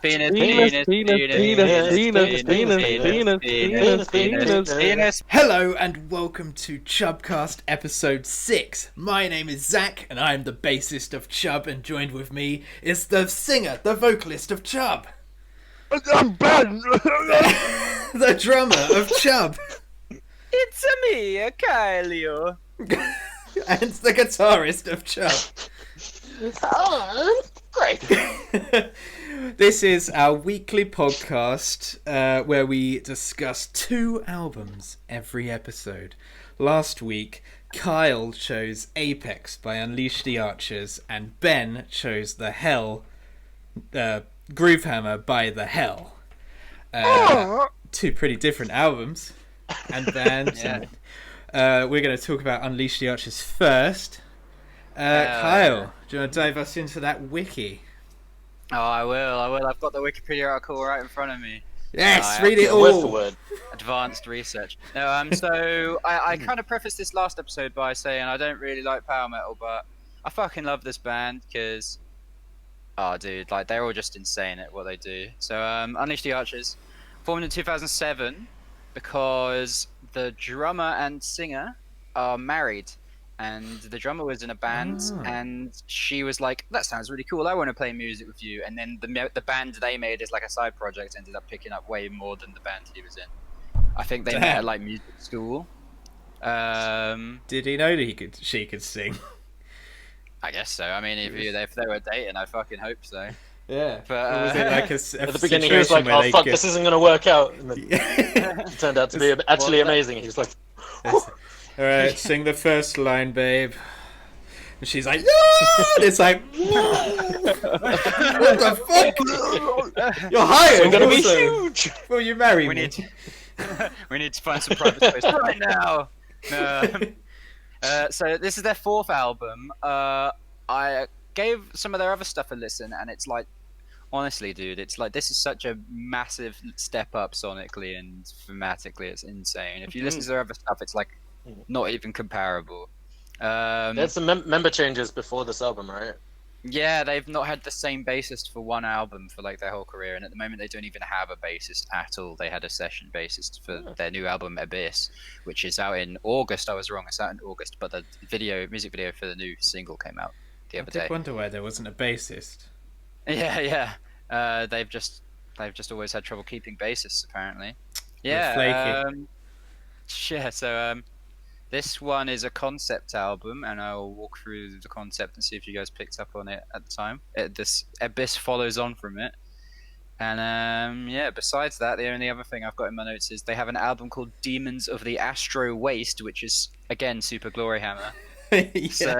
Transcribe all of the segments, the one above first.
Penis. Hello and welcome to CHUBcast episode 6. My name is Zach and I am the bassist of CHUB, and joined with me is the singer, the vocalist of CHUB. I'm Ben! The drummer of CHUB. It's me, Kylio. And the guitarist of CHUB. Oh, great. This is our weekly podcast where we discuss 2 albums every episode. Last week, Kyle chose Apex by Unleash the Archers, and Ben chose The Hell, Groovehammer by The Hell. 2 pretty different albums and bands. Yeah. We're going to talk about Unleash the Archers first. Kyle, do you want to dive us into that wiki? Oh, I will. I've got the Wikipedia article right in front of me. Yes, read it Word for all. word. Advanced research. No, so I kind of prefaced this last episode by saying I don't really like power metal, but I fucking love this band because, oh, dude, like they're all just insane at what they do. So, Unleash the Archers, formed in 2007, because the drummer and singer are married. And the drummer was in a band, and she was like, "That sounds really cool. I want to play music with you." And then the band they made as like a side project ended up picking up way more than the band he was in. I think they met at like music school. Did he know that she could sing? I guess so. I mean, if they were dating, I fucking hope so. Yeah. But Or was it like At the beginning, he was like, "Oh fuck, this isn't gonna work out," and then it turned out to be actually amazing. He was like, All right, sing the first line, babe. And she's like, "No!" And it's like, what the fuck? You're hired. "I'm gonna be also. huge." Will you marry we me? need we need to find some private space right now. So this is their 4th album. I gave some of their other stuff a listen, and it's like, honestly, dude, it's like this is such a massive step up sonically and thematically. It's insane. If you listen to their other stuff, it's like not even comparable. There's some member changes before this album, right? Yeah, they've not had the same bassist for one album for like their whole career, and at the moment they don't even have a bassist at all. They had a session bassist for their new album Abyss, which is out in August. I was wrong, it's out in August, but the music video for the new single came out the other day. I did wonder why there wasn't a bassist. Yeah. They've just always had trouble keeping bassists, apparently. Yeah. Flaky. Yeah. So this one is a concept album, and I'll walk through the concept and see if you guys picked up on it at the time. This Abyss follows on from it, and yeah. Besides that, the only other thing I've got in my notes is they have an album called Demons of the Astro Waste, which is again Super Glory Hammer. Yeah, So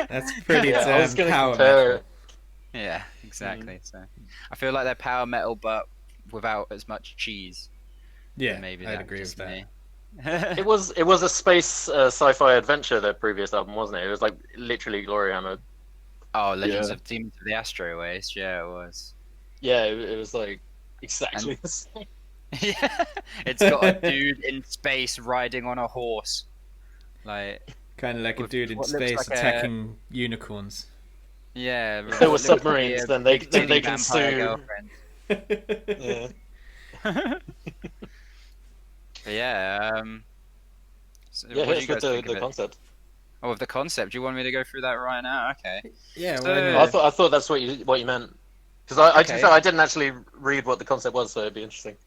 that's pretty I was damn gonna power compare metal. it. yeah, exactly. So I feel like they're power metal, but without as much cheese. Yeah, Maybe I'd that's agree with just that. me. It was a space sci-fi adventure, their previous album, wasn't it? It was like literally Glory Hammer. Oh, Legends Yeah. of Demons of the Astro Waste. Yeah, it was. Yeah, it was like exactly the same. Yeah, it's got a dude in space riding on a horse, like Kind of like a with dude in what looks space like attacking unicorns. yeah. If there were what looks like submarines, a then they big can vampire sue. girlfriend. Yeah. But yeah. So Yeah, what do here's you guys the think of it? concept. Oh, with the concept. Do you want me to go through that right now? Okay. Yeah, So- why I not? thought that's what you meant. Because to be Okay. fair, I didn't actually read what the concept was, so it'd be interesting.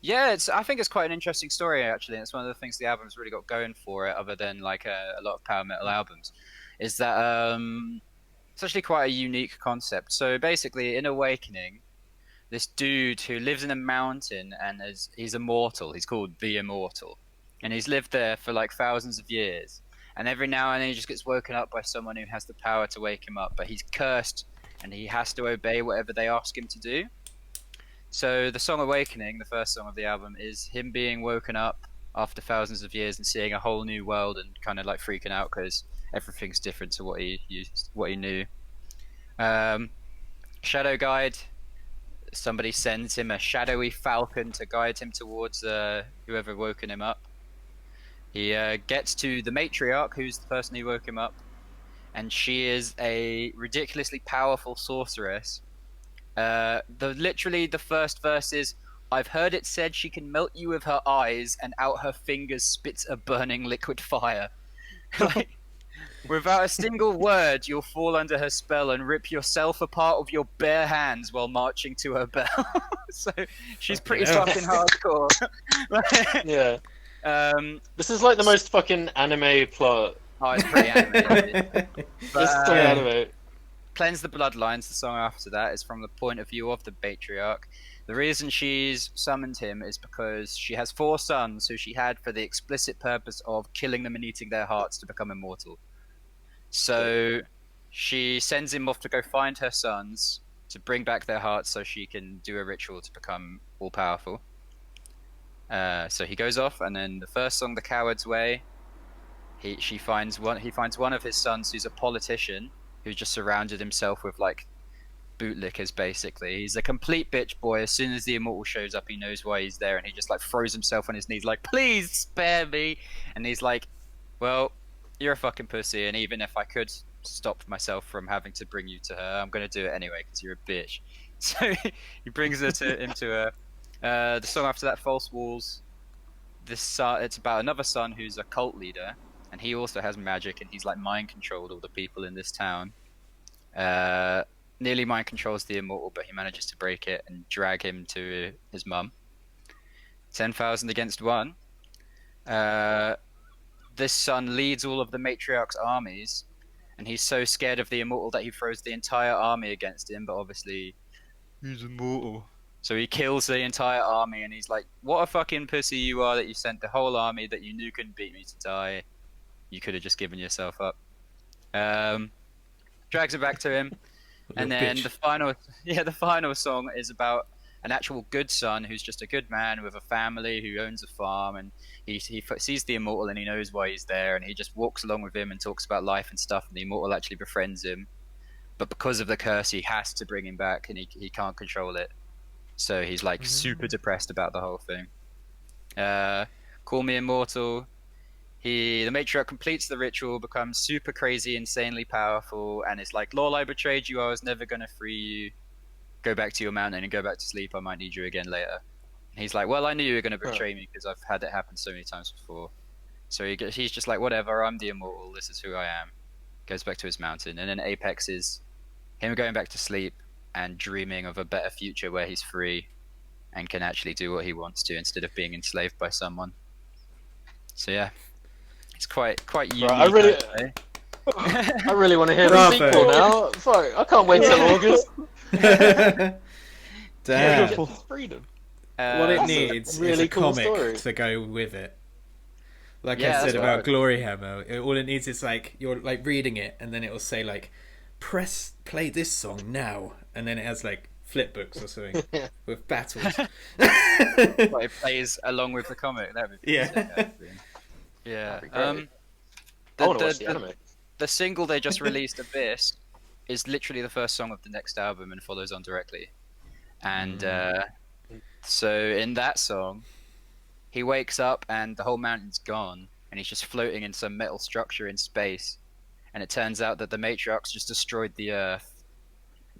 Yeah, I think it's quite an interesting story actually. It's one of the things the album's really got going for it, other than like a lot of power metal albums, is that it's actually quite a unique concept. So basically, in Awakening, this dude who lives in a mountain and he's immortal. He's called the Immortal, and he's lived there for like thousands of years. And every now and then he just gets woken up by someone who has the power to wake him up, but he's cursed and he has to obey whatever they ask him to do. So the song Awakening, the first song of the album, is him being woken up after thousands of years and seeing a whole new world and kind of like freaking out because everything's different to what he knew. Shadow Guide, somebody sends him a shadowy falcon to guide him towards whoever woken him up. He gets to the matriarch, who's the person who woke him up, and she is a ridiculously powerful sorceress Literally the first verse is, "I've heard it said she can melt you with her eyes, and out her fingers spits a burning liquid fire." Like, without a single word, you'll fall under her spell and rip yourself apart with your bare hands while marching to her bell. So she's pretty fucking hardcore. Yeah. This is like the most fucking anime plot. Oh, it's pretty animated. Just so anime. Cleanse the Bloodlines, the song after that, is from the point of view of the matriarch. The reason she's summoned him is because she has 4 sons who she had for the explicit purpose of killing them and eating their hearts to become immortal. So she sends him off to go find her sons to bring back their hearts so she can do a ritual to become all-powerful. So he goes off, and then the first song, The Coward's Way, he finds one of his sons who's a politician who just surrounded himself with like bootlickers. Basically, he's a complete bitch boy. As soon as the immortal shows up, he knows why he's there, and he just like throws himself on his knees like, "Please spare me." And he's like, "Well, you're a fucking pussy, and even if I could stop myself from having to bring you to her, I'm gonna do it anyway because you're a bitch." So he brings her into her. The song after that, False Walls. It's about another son who's a cult leader, and he also has magic, and he's like mind controlled all the people in this town. Nearly mind controls the immortal, but he manages to break it and drag him to his mum. 10,000 against 1. This son leads all of the matriarch's armies, and he's so scared of the immortal that he throws the entire army against him, but obviously he's immortal. So he kills the entire army, and he's like, "What a fucking pussy you are that you sent the whole army that you knew couldn't beat me to die. You could have just given yourself up." Drags it back to him, and then the final song is about an actual good son who's just a good man with a family who owns a farm, and he sees the immortal and he knows why he's there, and he just walks along with him and talks about life and stuff, and the immortal actually befriends him, but because of the curse he has to bring him back, and he can't control it. So he's like super depressed about the whole thing. Call Me Immortal. The matriarch completes the ritual, becomes super crazy, insanely powerful, and it's like, "Lol, I betrayed you. I was never gonna free you. Go back to your mountain and go back to sleep. I might need you again later." And he's like, "Well, I knew you were gonna betray me because I've had it happen so many times before." So he's just like, "Whatever. I'm the immortal. This is who I am." Goes back to his mountain, and then Apex is him going back to sleep and dreaming of a better future where he's free and can actually do what he wants to instead of being enslaved by someone. So yeah, it's quite unique. Right, I really want to hear the sequel now. Fuck, I can't wait till August. Damn. Freedom. What it needs really is a cool comic story to go with it. Like Yeah, I said that's about right. Glory Hammer, all it needs is like you're like reading it, and then it will say like, play this song now, and then it has like flip books or something with battles. But it plays along with the comic. That'd be Yeah. sick, yeah. That'd be great. I want to watch the anime. The single they just released, Abyss, is literally the first song of the next album and follows on directly. And so in that song, he wakes up and the whole mountain's gone, and he's just floating in some metal structure in space. And it turns out that the matriarch's just destroyed the Earth.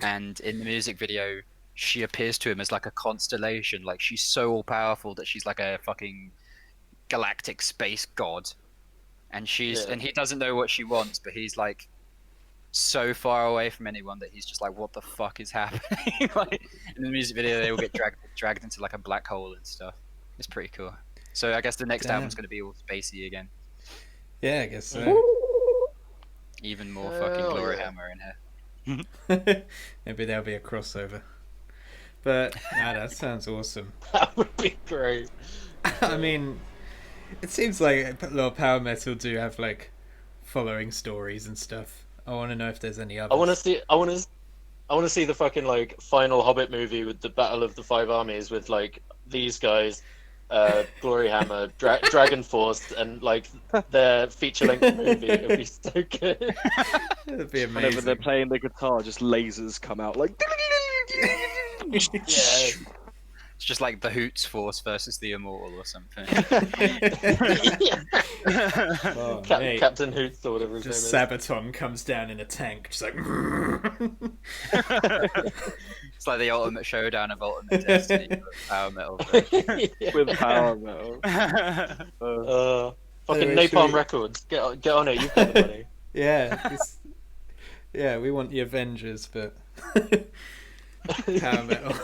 And in the music video, she appears to him as like a constellation. Like, she's so all-powerful that she's like a fucking galactic space god. And and he doesn't know what she wants, but he's like so far away from anyone that he's just like, "What the fuck is happening?" Like, in the music video, they all get dragged into like a black hole and stuff. It's pretty cool. So I guess the next album's going to be all spacey again. Yeah, I guess so. Even more fucking Glory Hammer in here. Maybe there'll be a crossover. But that sounds awesome. That would be great. I mean, it seems like a lot of power metal do have like following stories and stuff. I want to know if there's any others. I want to see the fucking like final Hobbit movie with the Battle of the Five Armies with like these guys, Glory Hammer, Dragon Force, and like their feature-length movie. It'd be so good. It'd be amazing. Whenever they're playing the guitar, just lasers come out like. Yeah. It's just like the Hoots Force versus the Immortal or something. Oh, mate. Captain Hoots or whatever his Just name Sabaton comes down in a tank, just like. It's like the ultimate showdown of Ultimate Destiny with power metal version. is. With power metal. Fucking Anyway, should Napalm we- Records. Get on it. You've got the money. Yeah, yeah, we want the Avengers, but power metal.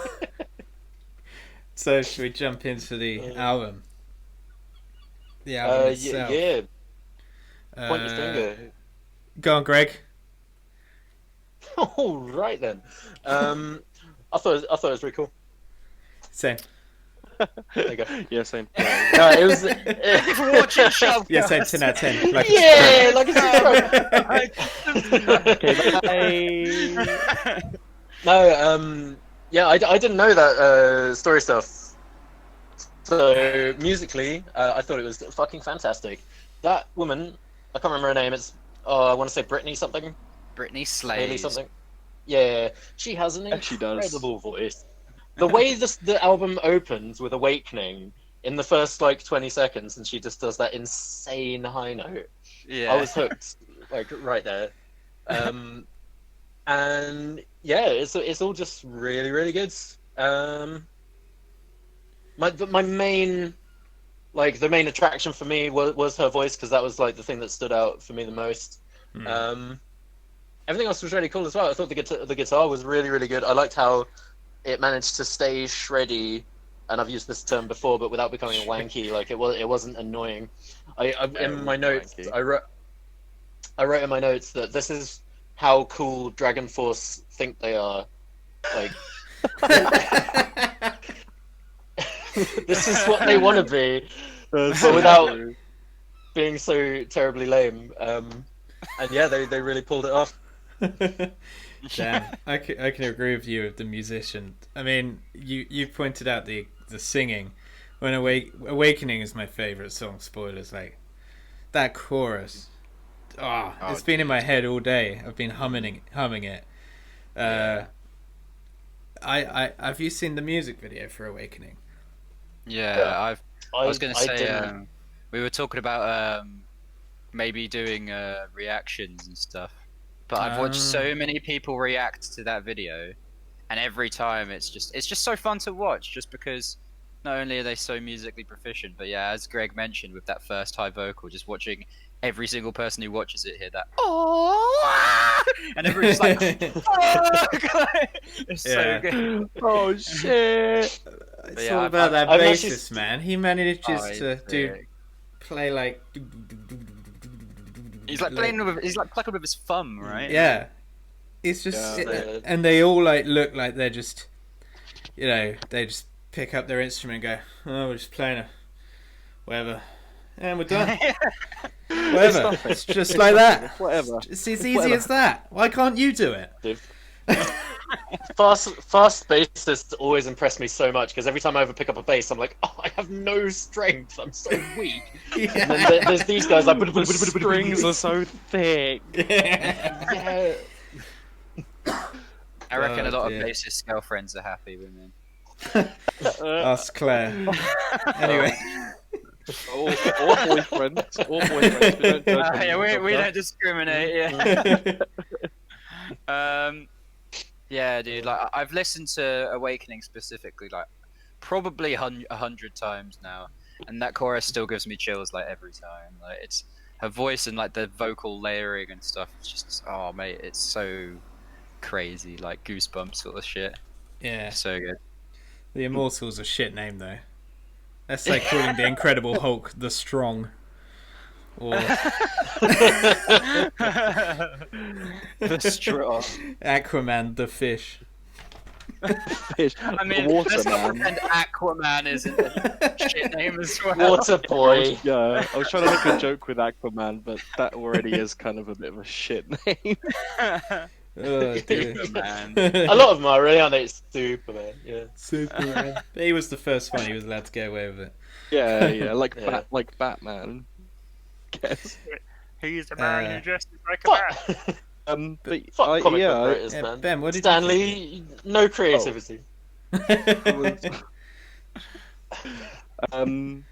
So should we jump into the album? The album itself. Yeah. Point your finger. Go on, Greg. All right then. I thought it was really cool. Same. There you go. Yeah, same. No, it was. Watching Chub. Yeah, same. 10 out of 10. Like Yeah, like Okay, No, yeah, I didn't know that story stuff. So musically, I thought it was fucking fantastic. That woman, I can't remember her name. It's I want to say Brittany something, Britney Haley Slays. something. Yeah, she has an Yeah, she does. incredible voice. The way the album opens with Awakening in the first like 20 seconds, and she just does that insane high note. Yeah. I was hooked, like right there. And yeah, it's all just really, really good. My main, like the main attraction for me was her voice, because that was like the thing that stood out for me the most. Everything else was really cool as well. I thought the guitar was really, really good. I liked how it managed to stay shreddy, and I've used this term before, but without becoming wanky. Like it wasn't annoying. In my notes, wanky. I wrote in my notes that this is how cool Dragon Force think they are. Like this is what they want to be, but without being so terribly lame. And yeah, they really pulled it off. Damn, I can agree with you with the musician. I mean, you pointed out the singing. When Awakening is my favorite song. Spoilers, like that chorus. It's been in my head all day. I've been humming it. Have you seen the music video for Awakening? Yeah, I was going to say didn't. we were talking about maybe doing reactions and stuff, but I've watched so many people react to that video, and every time it's just so fun to watch, just because not only are they so musically proficient, but yeah, as Greg mentioned with that first high vocal, just watching every single person who watches it hear that and everyone's like fuck! It's so good. Oh shit! It's yeah, all about that I've bassist, actually- man. He manages to sick. play like. He's like playing with, he's like plucking with his thumb, right? Yeah, it's just, Yeah. and they all like look like they're just, they just pick up their instrument and go, oh, we're just playing whatever, and we're done. Whatever. It's just like that. Whatever. It's as easy as that. Why can't you do it? Fast bassists always impress me so much, because every time I ever pick up a bass, I'm like, oh, I have no strength. I'm so weak. And then there's these guys like The strings are so thick. yeah. I reckon a lot dear. of bassist girlfriends are happy with me. Ask Claire. Anyway. Or boyfriends. Or boyfriends. We don't judge Yeah, we them. don't discriminate. Yeah. Yeah, dude. Like I've listened to Awakening specifically, like probably 100 times now, and that chorus still gives me chills like every time. Like it's her voice and like the vocal layering and stuff. It's just mate, it's so crazy, like goosebumps sort of shit. Yeah. So good. The Immortal's a shit name though. That's like calling the Incredible Hulk the Strong. Or The straw. Aquaman the Fish. Fish. I mean, The water let's not man. pretend Aquaman isn't a shit name as well. Water boy. Yeah, I was trying to make a joke with Aquaman, but that already is kind of a bit of a shit name. Oh, dear. Man. A lot of them are really, aren't they? It's Superman. Yeah. Superman. He was the first one. He was allowed to get away with it. Yeah, like Yeah. like Batman. Guess. He's the man who dresses like a Fuck, But fuck comic book yeah, writers, Yeah, man. Ben, what did Stanley, no creativity. you think? Um,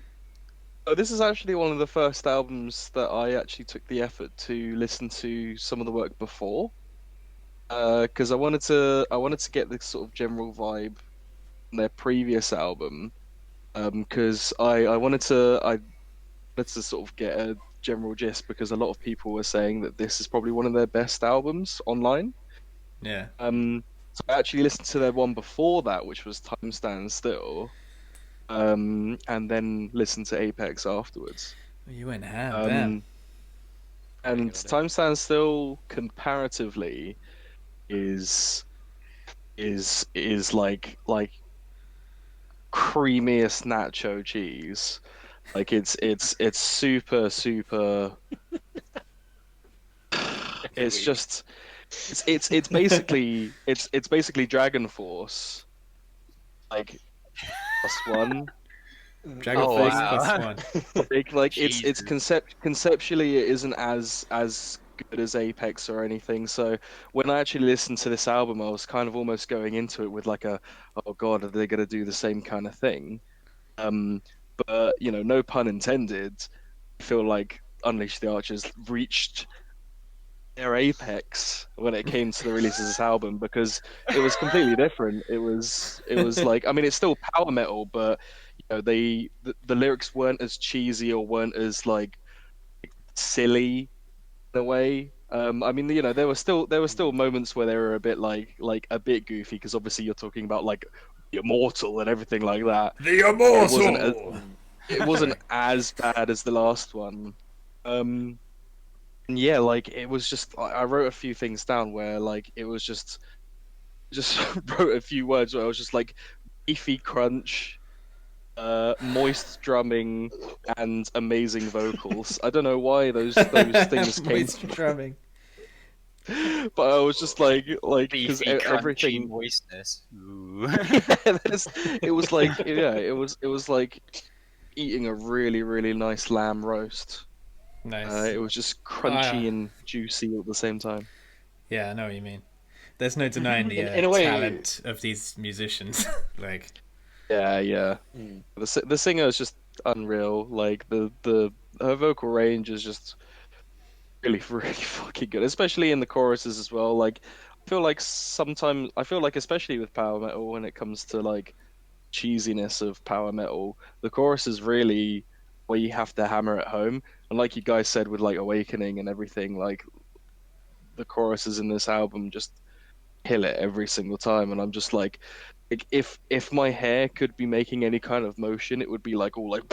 oh, this is actually one of the first albums that I actually took the effort to listen to some of the work before, because I wanted to get this sort of general vibe from their previous album, because I wanted to sort of get a general gist because a lot of people were saying that this is probably one of their best albums online. Yeah. So I actually listened to their one before that, which was Time Stands Still, and then listened to Apex afterwards. You went ham, damn. Um, and Time Stands Still comparatively is like creamiest nacho cheese. Like it's super. It's just it's basically Dragon Force like +1 Dragon Oh, Force wow. +1. like it's Jesus. conceptually it isn't as good as Apex or anything. So when I actually listened to this album, I was kind of almost going into it with like oh God, are they gonna do the same kind of thing? Um, but no pun intended. I feel like Unleash the Archers reached their apex when it came to the release of this album because it was completely different. It was like, I mean, it's still power metal, but the lyrics weren't as cheesy or weren't as like silly in a way. I mean, there were still moments where they were a bit like a bit goofy because obviously you're talking about like the immortal and everything like that. The It wasn't as, Immortal! it wasn't Sorry. as bad as the last one. And yeah, like it was just I wrote a few things down where like it was just wrote a few words where I was just like beefy crunch, moist drumming, and amazing vocals. I don't know why those things came Moist to drumming. me, but I was just like because Beefy, crunchy everything. moistness. Ooh. It was like yeah, it was like eating a really nice lamb roast. Nice. It was just Ah, crunchy and juicy at the same time. yeah, I know what you mean. There's no denying the In a way, talent of these musicians. Like, Yeah. mm, The singer is just unreal. Like the her vocal range is just really fucking good, especially in the choruses as well. Like I feel like especially with power metal when it comes to like cheesiness of power metal, the chorus is really where you have to hammer it home. And like you guys said with like Awakening and everything, like the choruses in this album just kill it every single time. And I'm just like if my hair could be making any kind of motion, it would be like all like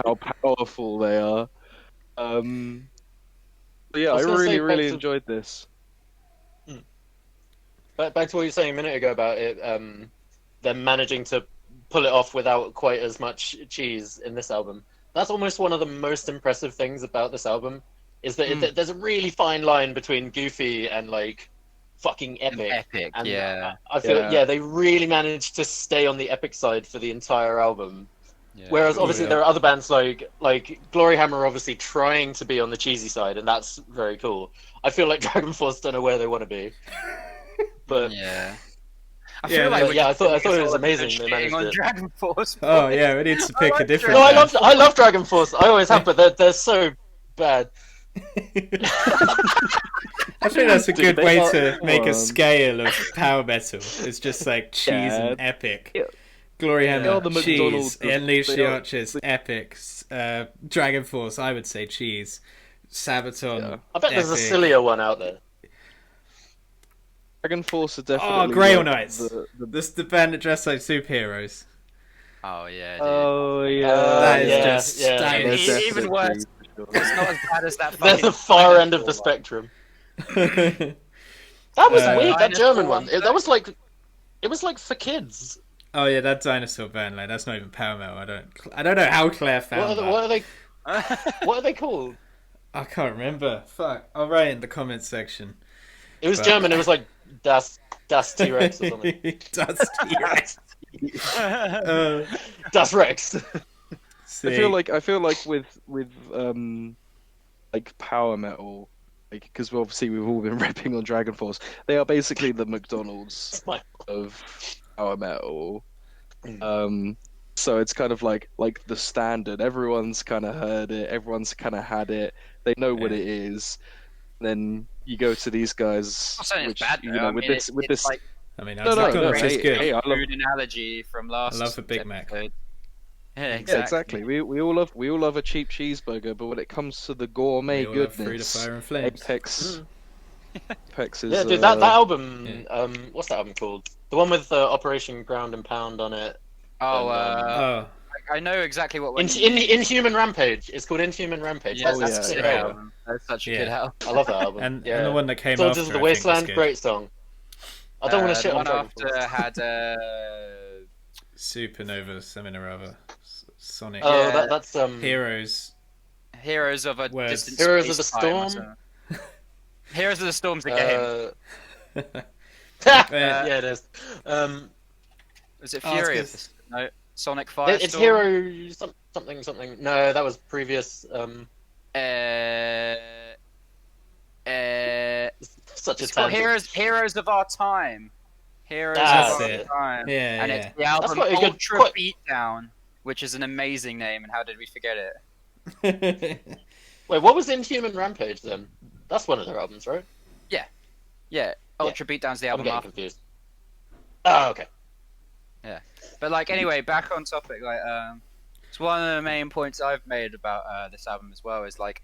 how powerful they are. Um, but yeah, I I was gonna say really enjoyed this. mm, back to what you were saying a minute ago about it, them managing to pull it off without quite as much cheese in this album. That's almost one of the most impressive things about this album, is that Mm. there's a really fine line between goofy and like fucking An epic. epic, And yeah. I feel Yeah, yeah, they really managed to stay on the epic side for the entire album. Yeah. Whereas oh obviously yeah. there are other bands like Glory Hammer obviously trying to be on the cheesy side, and that's very cool. I feel like Dragon Force don't know where they want to be, but Yeah. I Yeah, feel like no. we're yeah, I just thought doing it us was all a bit of amazing they shitting managed on it. Dragon Force. Oh Boys. yeah, we need to I pick a like different No, Dragon band. I love Dragon Force. I always have, but they're so bad. I think that's a dude, good they way are. to Come make a on. scale of power metal. It's just like cheese Yeah, and epic. yeah, Glory they are Hammer, the cheese. McDonald's of Unleash they the are. Archers, epic. Dragon Force, I would say cheese. Yeah, Sabaton, I bet there's a epic. sillier one out there. Dragon Force are Oh, definitely Grail like Knights. This is the band that dress like superheroes. Oh yeah, dude. Oh yeah, That is Yeah, just yeah. that they're Even is. worse, definitely for it's sure. not as bad as that They're fucking the far end of dinosaur the one. spectrum. That was That weird. That dinosaur German one. one. That was like it was like for kids. Oh yeah, that dinosaur band. Like that's not even power metal. I don't know how Claire found that. What are they? What are they called? I can't remember. Fuck. I'll write in the comments section. It was But German. It was like Das T Rex or something. Dusty Rex. Das Rex. See. I feel like with like power metal, like because obviously we've all been ripping on Dragon Force. They are basically the McDonald's Smile. of power metal. Mm. So it's kind of like the standard. Everyone's kind of heard it. Everyone's kind of had it. They know what Yeah. it is. Then you go to these guys, I'm not saying it's which bad though. I with mean, this. like I mean, No, no, no. McDonald's is Hey, good. hey, I love. food analogy from last. I love a Big Mac. episode. Yeah, Yeah, exactly. We all love a cheap cheeseburger, but when it comes to the gourmet We all love Fruit of goodness, Fire and Flames. Apex is Yeah, dude, that album. yeah. What's that album called? The one with Operation Ground and Pound on it. Oh, Oh, I know exactly what one. Inhuman Rampage. It's called Inhuman Rampage. Yeah, That's that's a a sick sick album. album. That's such a Yeah. good album. I love that album. and yeah. the one that came Soldiers after, of the I think, was Wasteland, good. great song. I don't want to shit the on one Dragon after Force. had Supernova, something or other. Sonic. Oh, Yeah. that's Heroes. Heroes of a Words. Distant Heroes of Space the Time or Storm? something. Heroes of the Storm's a game. Yeah, it is. Was it Oh, it's Fury? good. No, Sonic Firestorm. It's Hero something. No, that was previous. Such a It's called tangent. Heroes of Our Time. Heroes That's of Our it. Time. Yeah, And yeah. it's the album quite a good- Ultra quite- Beatdown, which is an amazing name. And how did we forget it? Wait, what was Inhuman Rampage then? That's one of their albums, right? Yeah, Ultra Beatdown's the I'm album getting after. confused. Oh, okay. But like, anyway, back on topic. Like, it's one of the main points I've made about this album as well. Is like,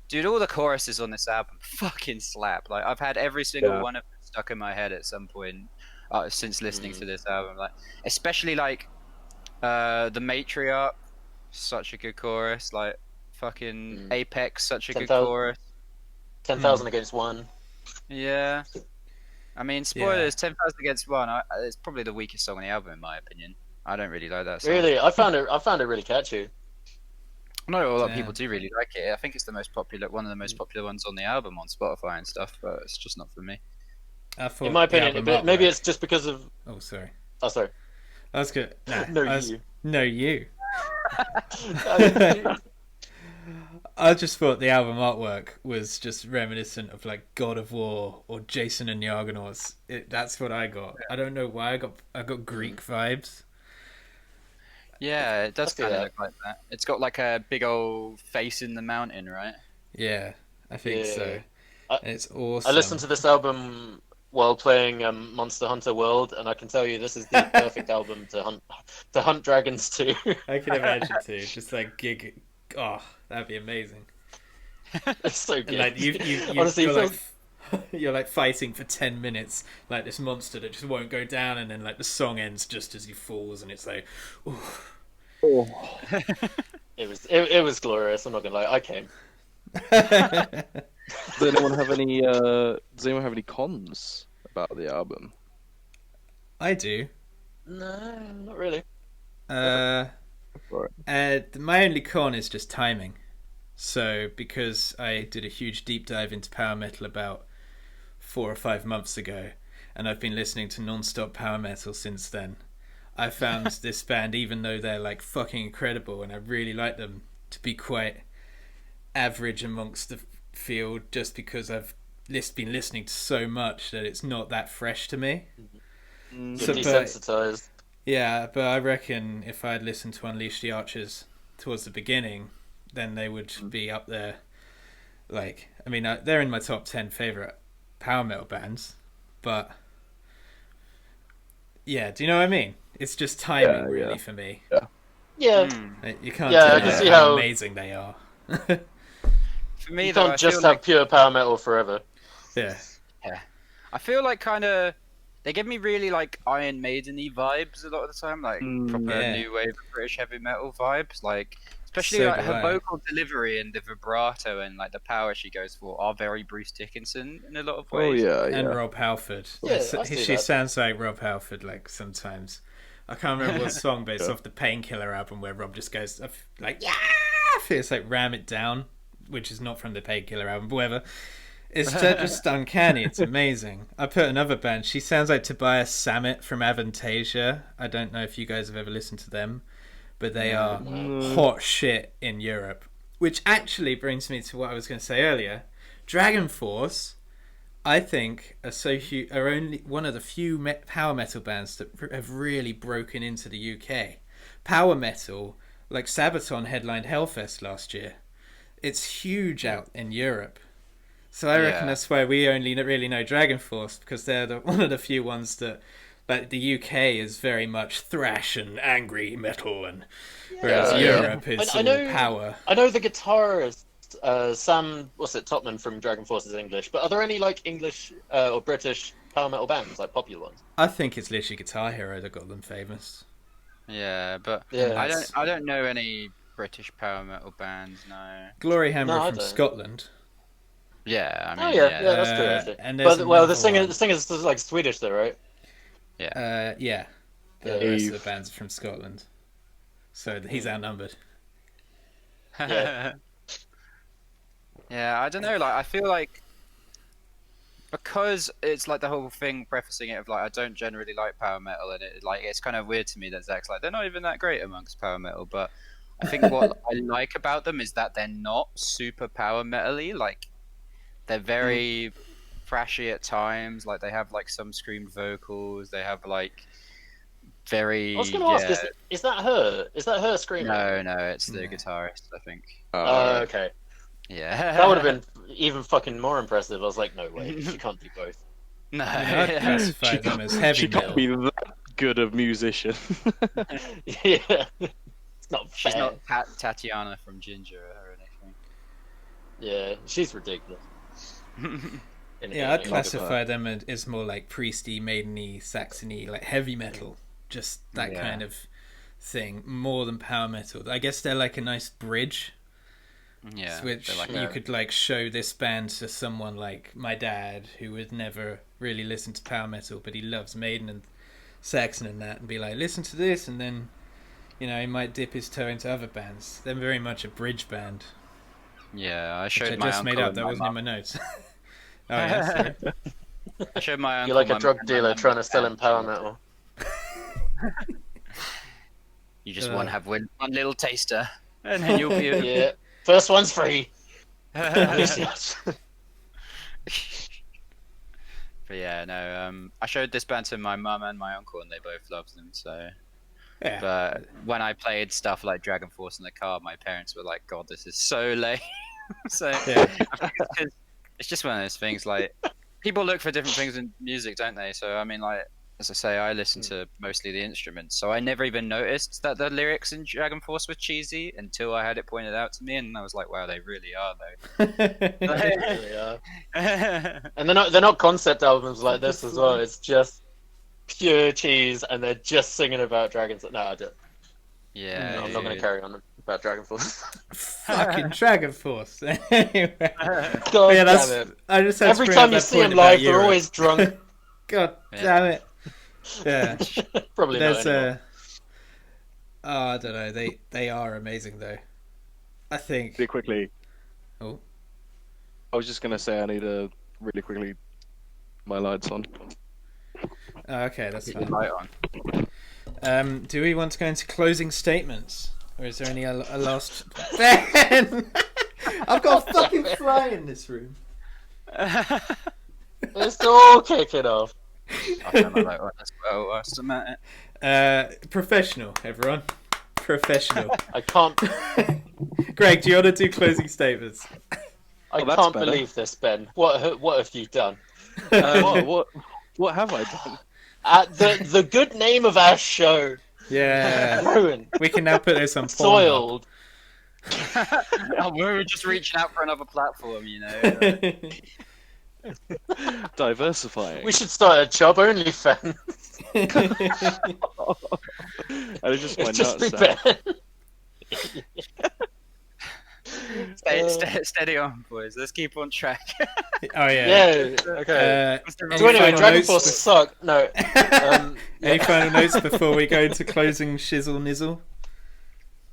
dude, all the choruses on this album fucking slap. Like, I've had every single one of them stuck in my head at some point since listening to this album. Like, especially like the Matriarch, such a good chorus. Like, fucking Apex, such a good 10,000 chorus. 10,000 against one. Yeah. I mean, spoilers. 10,000 Against One. It's probably the weakest song on the album, in my opinion. I don't really like that song. Really, I found it really catchy. I know a lot of Damn. people do really like it. I think it's the most popular, one of the most popular ones on the album on Spotify and stuff. But it's just not for me. I thought In my the opinion, album maybe artwork- it's just because of. Oh, sorry. Oh, sorry. That's good. Nah, No, I was- you. No, you. I just thought the album artwork was just reminiscent of like God of War or Jason and the Argonauts. That's what I got. I don't know why I got Greek vibes. Yeah, it does I see kind of that. look like that. It's got like a big old face in the mountain, right? Yeah, I think Yeah. so. I- And it's awesome. I listened to this album while playing Monster Hunter World, and I can tell you this is the perfect album to hunt dragons to. I can imagine too. Just like gig. Oh, that'd be amazing. It's so And good. like you Honestly, you're it feels- like you're like fighting for 10 minutes, like this monster that just won't go down, and then like the song ends just as he falls, and it's like, ooh. it was glorious. I'm not gonna lie, I came. Does anyone have any cons about the album? I do. No, not really. My only con is just timing. So because I did a huge deep dive into power metal about 4 or 5 months ago, and I've been listening to non-stop power metal since then, I found this band, even though they're like fucking incredible and I really like them, to be quite average amongst the field, just because I've been listening to so much that it's not that fresh to me. You're So, but- desensitized. Yeah, but I reckon if I'd listened to Unleash the Archers towards the beginning, then they would be up there. Like, I mean, they're in my top 10 favourite power metal bands, but yeah, do you know what I mean? It's just timing, Yeah, really, yeah. for me. Yeah, Like, you can't Yeah, I deny can see how how- amazing they are. For me, you though, can't I just feel have pure power metal forever. Yeah. I feel like kind of they give me really like Iron Maiden-y vibes a lot of the time, like proper yeah. new wave of British heavy metal vibes. Like especially So like do her I. vocal delivery and the vibrato and like the power she goes for are very Bruce Dickinson in a lot of ways. Oh yeah, And yeah. Rob Halford. Yeah, I see She that. sounds like Rob Halford, like, sometimes. I can't remember what song, but it's Yeah. off the Painkiller album where Rob just goes, like, yeah! It's like Ram It Down, which is not from the Painkiller album, but whatever. It's just uncanny. It's amazing. I put another band. She sounds like Tobias Sammet from Avantasia. I don't know if you guys have ever listened to them, but they are hot shit in Europe. Which actually brings me to what I was going to say earlier. Dragon Force, I think are only one of the few power metal bands that have really broken into the UK. Power metal, like Sabaton headlined Hellfest last year. It's huge out in Europe. So I reckon that's why we only really know Dragon Force, because they're one of the few ones that, like, the UK is very much thrash and angry metal, and whereas Europe is all power. I know the guitarist Sam, Topman from Dragon Force is English, but are there any like English or British power metal bands, like popular ones? I think it's literally Guitar Hero that got them famous. Yeah, but Yeah. I don't know any British power metal bands. No. Glory Hammer No, from Scotland. Yeah, I mean, yeah, that's true. Actually. And But the singer's like Swedish, though, right? Yeah. Yeah. The rest of the bands are from Scotland, so he's outnumbered. Yeah. Yeah, I don't know. Like, I feel like because it's like the whole thing prefacing it of like I don't generally like power metal, and it's kind of weird to me that Zach's like they're not even that great amongst power metal. But I think what I like about them is that they're not super power metal-y. Like, they're very thrashy at times. Like, they have like some screamed vocals. They have like very. I was going to ask, is that her? Is that her screaming? No, it's the guitarist, I think. Oh, okay. Yeah. That would have been even fucking more impressive. I was like, no way, she can't do both. No. I'd classify them as heavy She metal. can't be that good a musician. Yeah. It's not fair. She's not Tatiana from Ginger or anything. Yeah, she's ridiculous. Yeah, I'd classify them as more like priesty, maideny, Saxony, like heavy metal. Just that kind of thing, more than power metal. I guess they're like a nice bridge. Yeah, which like, you could like show this band to someone like my dad, who would never really listen to power metal, but he loves Maiden and Saxon and that, and be like, listen to this, and then, you know, he might dip his toe into other bands. They're very much a bridge band. Yeah, I showed my just uncle made up. and That my wasn't mum. in my notes. Oh yeah, sorry. I showed my uncle. You're like a my drug mum, and dealer my trying to mum sell him and power dad. metal. You just want to have one little taster, and then you'll be. Yeah, first one's free. But yeah, no. I showed this band to my mum and my uncle, and they both loved them. So, Yeah. but when I played stuff like Dragon Force in the car, my parents were like, "God, this is so lame." So Yeah. I think it's just one of those things. Like, people look for different things in music, don't they? So I mean, like, as I say, I listen to mostly the instruments, so I never even noticed that the lyrics in Dragon Force were cheesy until I had it pointed out to me, and I was like, "Wow, they really are, Yeah. And they're not concept albums like this as well. It's just pure cheese, and they're just singing about dragons. No, I don't. Yeah, I'm not going to carry on about Dragon Force. Fucking Dragon Force. Anyway. God Yeah, damn it! I just had to Every bring time up you that see point them about live, they're Europe. always drunk. God Yeah. damn it. Yeah. Probably not There's anymore. I don't know. They are amazing though. I think. Really quickly. Oh. I was just gonna say I need to really quickly my lights on. Okay, that's Keep the fine. light on. Do we want to go into closing statements, or is there any a last? Ben, I've got a fucking fly in this room. It's all kicking off. I found my light on as well. Whilst I'm at it. Professional, everyone. Professional. I can't. Greg, do you want to do closing statements? I that's can't better. believe this, Ben. What have you done? What have I done? The good name of our show Yeah. ruined, We can now put this on Pornhub. soiled. Oh, we were just reaching out for another platform, you know. Diversifying. We should start a CHUB OnlyFans. And it's just my It's just be nuts. Ben. Steady on, boys. Let's keep on track. Oh yeah. Yeah. Okay. Any So anyway, final Dragon notes Force suck. No. Any final notes before we go into closing shizzle nizzle?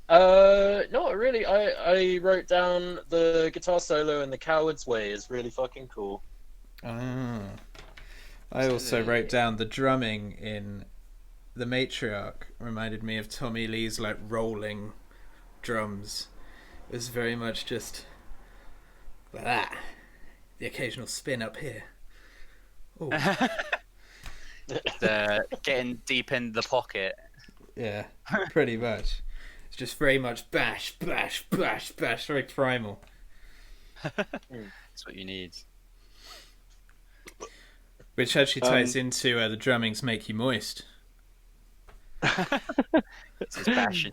Not really. I wrote down the guitar solo and the Coward's Way is really fucking cool. Ah. I also wrote down the drumming in The Matriarch reminded me of Tommy Lee's like rolling drums. It was very much just like that. The occasional spin up here. Ooh, Getting deep in the pocket. yeah, pretty much. It's just very much bash, bash, bash, bash, very primal. That's what you need. Which actually ties into the drummings make you moist. It's just bashing.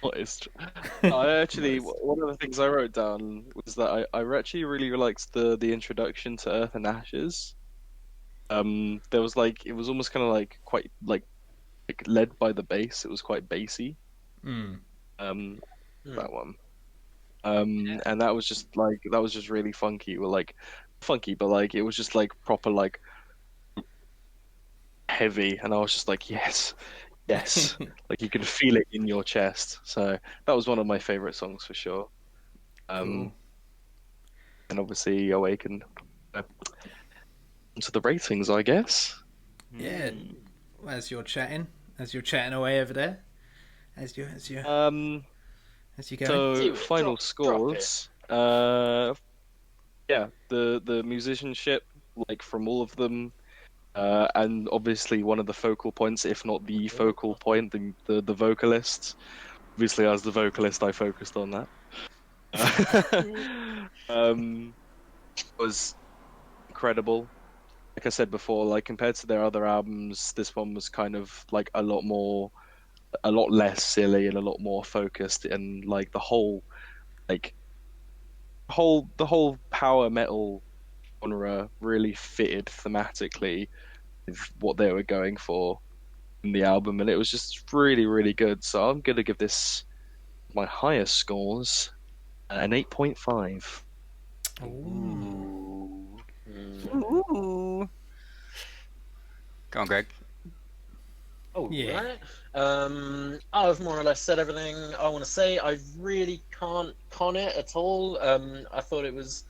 Honest. I actually, one of the things I wrote down was that I actually really liked the introduction to Earth and Ashes. There was like, it was almost kind of like quite like led by the bass. It was quite bassy. Mm. That one. And that was just really funky. Well, like funky, but like it was just like proper like heavy, and I was just like, yes, yes, like you can feel it in your chest. So that was one of my favorite songs for sure. Cool. And obviously Awaken. To the ratings, I guess. Yeah. As you're chatting away over there, as you go. So final scores. Yeah, the musicianship, like from all of them, and obviously one of the focal points, if not the focal point, the vocalists. Obviously, as the vocalist, I focused on that. Was incredible. Like I said before, like compared to their other albums, this one was kind of like a lot less silly and a lot more focused, and like like the whole power metal genre really fitted thematically with what they were going for in the album, and it was just really, really good. So I'm gonna give this my highest scores, an 8.5. Ooh. Ooh. Go on, Greg. Oh, Yeah. right. I've more or less said everything I want to say. I really can't con it at all. I thought it was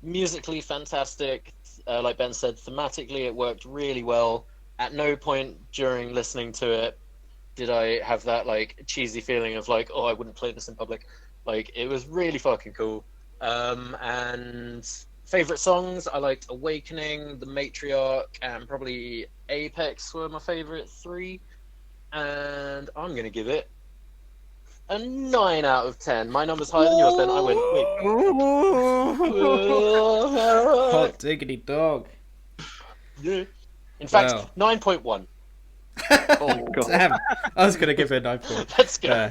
musically fantastic. Like Ben said, thematically it worked really well. At no point during listening to it did I have that like cheesy feeling of like, oh, I wouldn't play this in public. Like it was really fucking cool. And favorite songs, I liked Awakening, The Matriarch, and probably Apex were my favorite three. And I'm gonna give it a 9 out of 10. My number's higher than yours, Ben. I went, wait. Hot diggity dog. In fact, Wow. 9.1. Oh, damn. I was going to give it a 9 point. Let's go.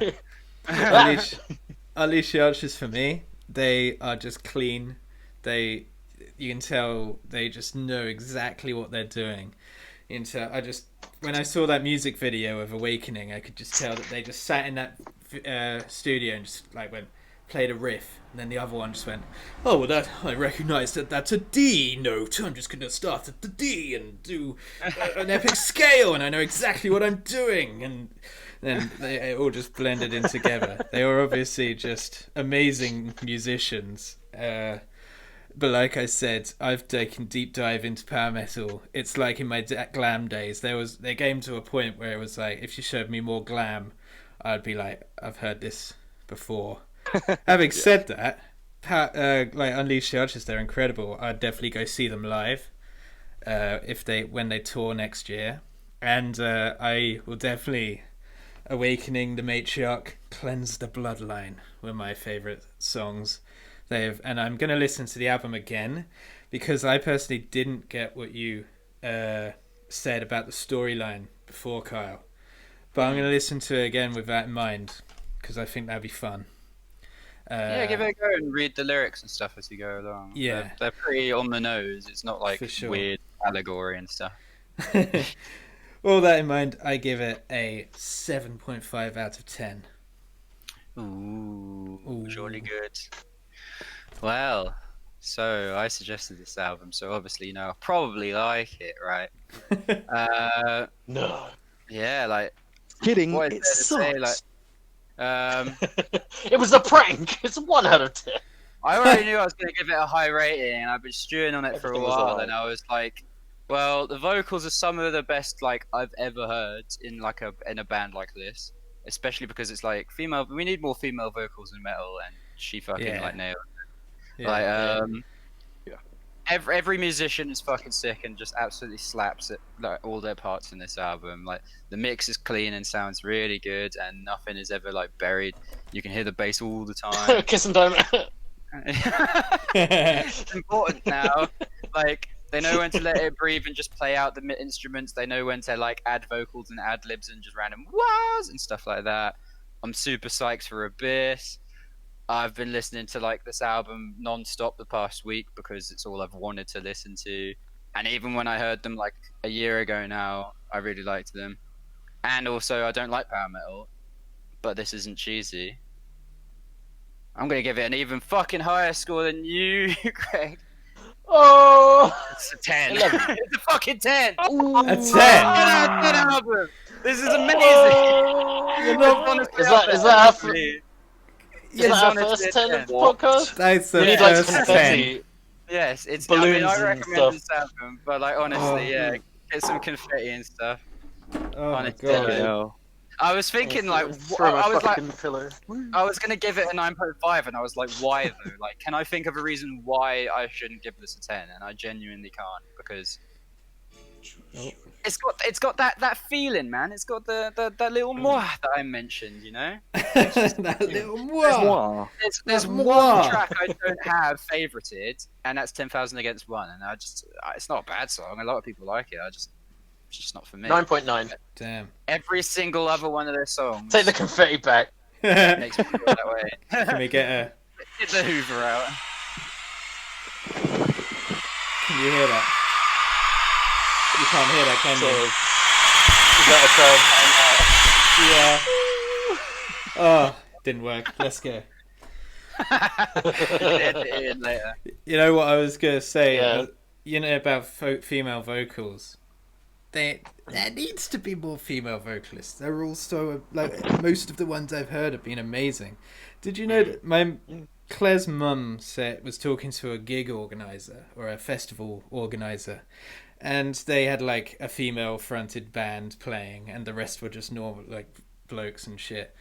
Unleash the Archers for me, they are just clean. You can tell they just know exactly what they're doing. When I saw that music video of Awakening, I could just tell that they just sat in that studio and just like played a riff, and then the other one just went, oh, well, that I recognise that's a D note. I'm just going to start at the D and do an epic scale, and I know exactly what I'm doing. And then they all just blended in together. They were obviously just amazing musicians. But like I said, I've taken deep dive into power metal. It's like in my glam days. They came to a point where it was like, if you showed me more glam, I'd be like, I've heard this before. Having said that, like Unleash the Archers, they're incredible. I'd definitely go see them live when they tour next year, and I will definitely Awakening, The Matriarch, Cleanse the Bloodline were my favourite songs. And I'm going to listen to the album again because I personally didn't get what you said about the storyline before, Kyle. But I'm going to listen to it again with that in mind because I think that'd be fun. Yeah, give it a go and read the lyrics and stuff as you go along. Yeah. They're pretty on the nose. It's not like weird allegory and stuff. All that in mind, I give it a 7.5 out of 10. Ooh. Surely good. Well, so I suggested this album, so obviously I'll probably like it, right? No. Yeah, like... Kidding, what is it there to sucks. say? It was a prank. It's 1 out of 10. I already knew I was going to give it a high rating, and I've been stewing on it for a Everything was while, alive. and I was like, well, the vocals are some of the best like I've ever heard in a band like this, especially because it's like female. We need more female vocals in metal, and she fucking like nailed it. Yeah. every musician is fucking sick and just absolutely slaps it, like all their parts in this album. Like the mix is clean and sounds really good, and nothing is ever like buried. You can hear the bass all the time. Kiss and time. It's important now. Like they know when to let it breathe and just play out the instruments. They know when to like add vocals and ad libs and just random wahs and stuff like that. I'm super psyched for Abyss. I've been listening to like this album non-stop the past week because it's all I've wanted to listen to. And even when I heard them like a year ago now, I really liked them. And also, I don't like power metal, but this isn't cheesy. I'm gonna give it an even fucking higher score than you, Greg. Oh, It's a 10. 11. It's a fucking 10. A 10. Good album. This is amazing. Honestly, Is that our It's our honestly first 10 of the What? podcast? That's the We need like first 10. confetti. Yes, it's Balloons I and recommend stuff. this album, but like honestly, yeah, get some confetti and stuff. Oh my Honestly. god. Yeah. I was thinking like Throw my I was like fucking pillow. I was gonna give it a 9.5, and I was like, why though? Like, can I think of a reason why I shouldn't give this a 10? And I genuinely can't because it's got that feeling, man. It's got that little moi that I mentioned, you know. That little moi. Wow. There's That one moi. track I don't have favorited, and that's 10,000 Against One, and it's not a bad song. A lot of people like it. It's just not for me. 9.9. Damn. Every single other one of their songs Take the confetti back. Can makes me feel that way. we get a? Get the Hoover out. Can you hear that? You can't hear that, can So, you? is that Yeah. Oh, didn't work. Let's go. Edit it in later. You know what I was gonna say? Yeah. You know about female vocals. There needs to be more female vocalists. They're also like most of the ones I've heard have been amazing. Did you know that Claire's mum was talking to a gig organizer or a festival organizer, and they had like a female fronted band playing, and the rest were just normal like blokes and shit.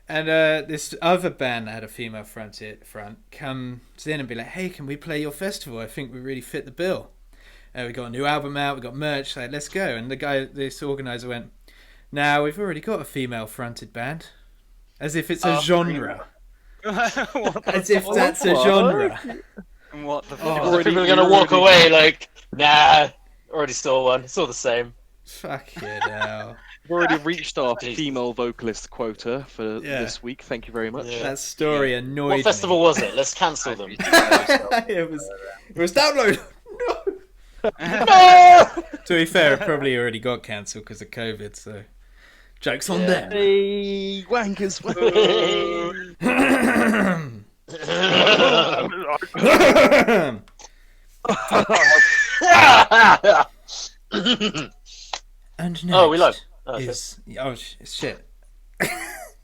And this other band that had a female front comes in and be like, "Hey, can we play your festival? I think we really fit the bill. We got a new album out, we got merch, like, let's go." And this organizer went, "Now we've already got a female fronted band," as if it's a genre. As if that's a genre. What the Oh. fuck? people are gonna walk away like, nah, already saw one. It's all the same. Fuck it now. We've already reached our Jesus. female vocalist quota for Yeah. this week. Thank you very much. Yeah. That story annoyed What festival me. was it? Let's cancel them. it was download. No. No! To be fair, it probably already got cancelled because of COVID. So, jokes on them. Hey, wankers! And next Oh, we live. Oh, shit. is shit.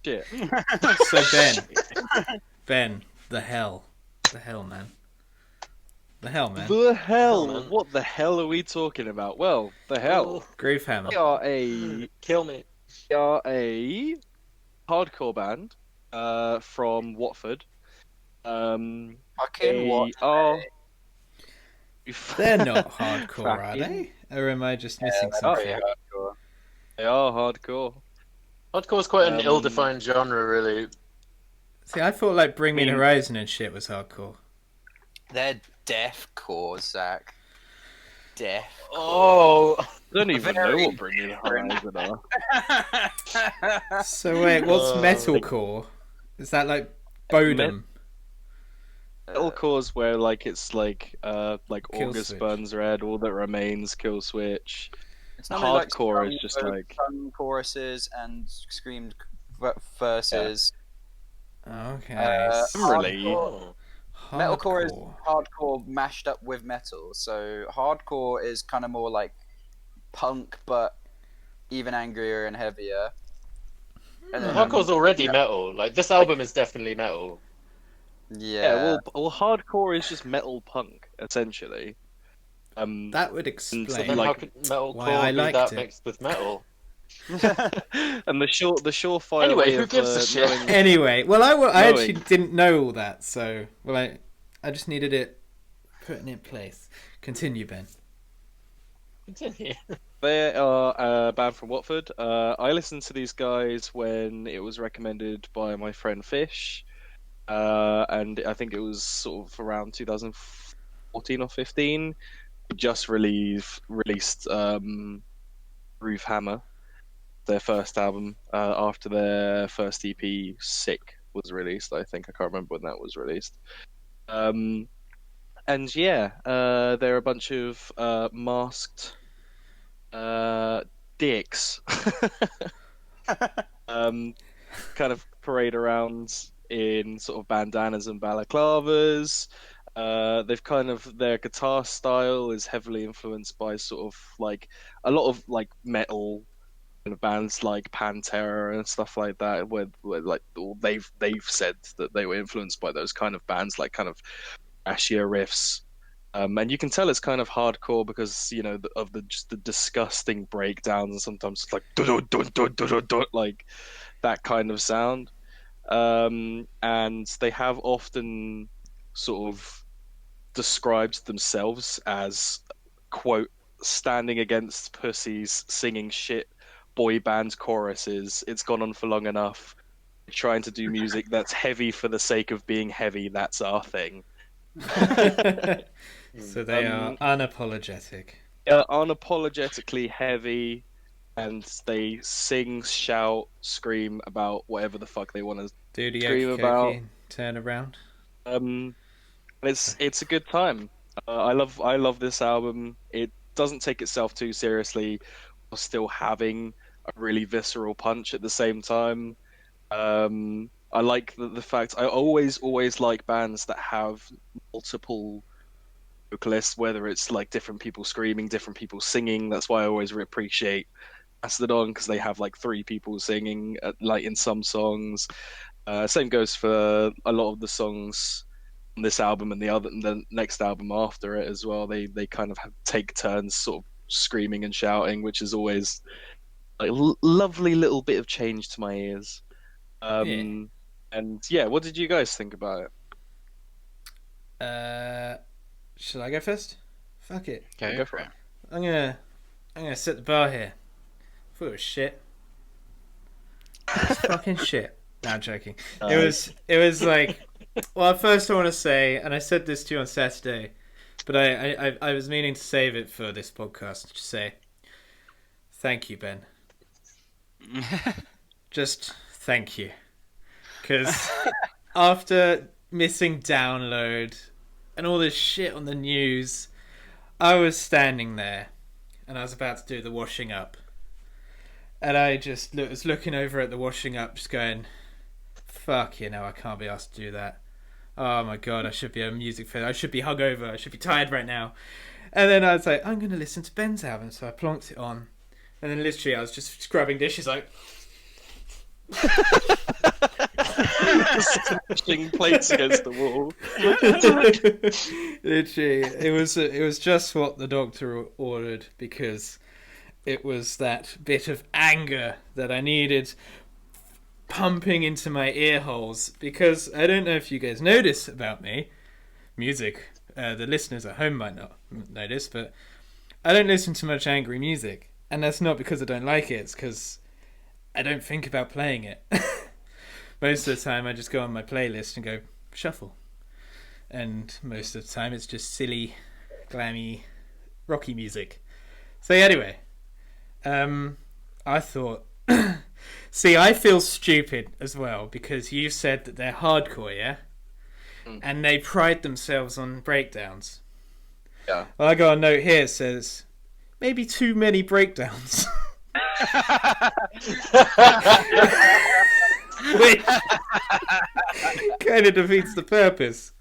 Shit. So Ben, the hell, man, The Oh, hell? man. What the hell are we talking about? Well, the hell. Groove We are a Kill me. hardcore band from Watford. Fucking They what? are- They're not hardcore, are Cracking. they? Or am I just missing That's something? pretty hardcore. They are hardcore. Hardcore is quite an Um, ill-defined genre, really. See, I thought like Bring Me the I mean- Horizon and shit was hardcore. They're deathcore, Zach. Death. Oh, I don't even Very know what Bring Me the Horizon are. So wait, what's Uh, metalcore? Is that like Bodum? Metalcore's where like it's like Kill August Switch. Burns Red, All That Remains, Kill Switch. It's normally, like, Hardcore is strong just like choruses and screamed verses. Okay. Similarly- hardcore- Metalcore is hardcore mashed up with metal. So hardcore is kind of more like punk, but even angrier and heavier. And then, hardcore's already metal. Like this album is definitely metal. yeah. well, hardcore is just metal punk essentially. That would So explain. then how Like- could metalcore why I be liked that it. mixed with metal? and the surefire Anyway, way who of, gives a shit? knowing- Anyway, well, I Knowing. actually didn't know all that, so I just needed it putting in place. Continue, Ben. They are a band from Watford. I listened to these guys when it was recommended by my friend Fish, and I think it was sort of around 2014 or 15. Just released Roof Hammer, their first album, after their first EP, Sick, was released. I think I can't remember when that was released. And yeah, they're a bunch of masked dicks. Kind of parade around in sort of bandanas and balaclavas. They've kind of their guitar style is heavily influenced by sort of like a lot of like metal kind of bands like Pantera and stuff like that. Where like they've said that they were influenced by those kind of bands, like kind of thrashier riffs. And you can tell it's kind of hardcore because of the just the disgusting breakdowns, and sometimes it's like dun, dun, dun, dun, dun, dun, like that kind of sound. And they have often sort of described themselves as, quote, standing against pussies singing shit boy band choruses. It's gone on for long enough. Trying to do music that's heavy for the sake of being heavy. That's our thing. So they are unapologetic. Unapologetically heavy, and they sing, shout, scream about whatever the fuck they want to Do the scream about. Turn around. It's a good time. I love this album. It doesn't take itself too seriously, while still having a really visceral punch at the same time. I like the fact I always like bands that have multiple vocalists, whether it's like different people screaming, different people singing. That's why I always appreciate Mastodon, because they have like 3 people singing like in some songs. Same goes for a lot of the songs on this album and the next album after it as well. They kind of take turns sort of screaming and shouting, which is always like lovely little bit of change to my ears. And yeah, what did you guys think about it? Should I go first? Fuck it. Okay, go for it. I'm gonna set the bar here. I thought it was shit. It's fucking shit. No, I'm joking. It was like, well, first I want to say, and I said this to you on Saturday, but I was meaning to save it for this podcast to say, thank you, Ben. Just thank you. Because after missing download and all this shit on the news, I was standing there and I was about to do the washing up. And I just was looking over at the washing up, just going, fuck, I can't be asked to do that. Oh my god, I should be a music fan. I should be hungover. I should be tired right now. And then I was like, I'm going to listen to Ben's album. So I plonked it on. And then literally I was just scrubbing dishes like... Smashing plates against the wall. Literally, it was just what the doctor ordered, because it was that bit of anger that I needed pumping into my ear holes. Because I don't know if you guys notice about me, music. The listeners at home might not notice, but I don't listen to much angry music, and that's not because I don't like it. It's because I don't think about playing it. Most of the time I just go on my playlist and go shuffle, and most of the time it's just silly, glammy, rocky music. So anyway, I thought, see, I feel stupid as well, because you said that they're hardcore, yeah? And they pride themselves on breakdowns. Yeah. Well, I got a note here that says, maybe too many breakdowns. Which kind of defeats the purpose.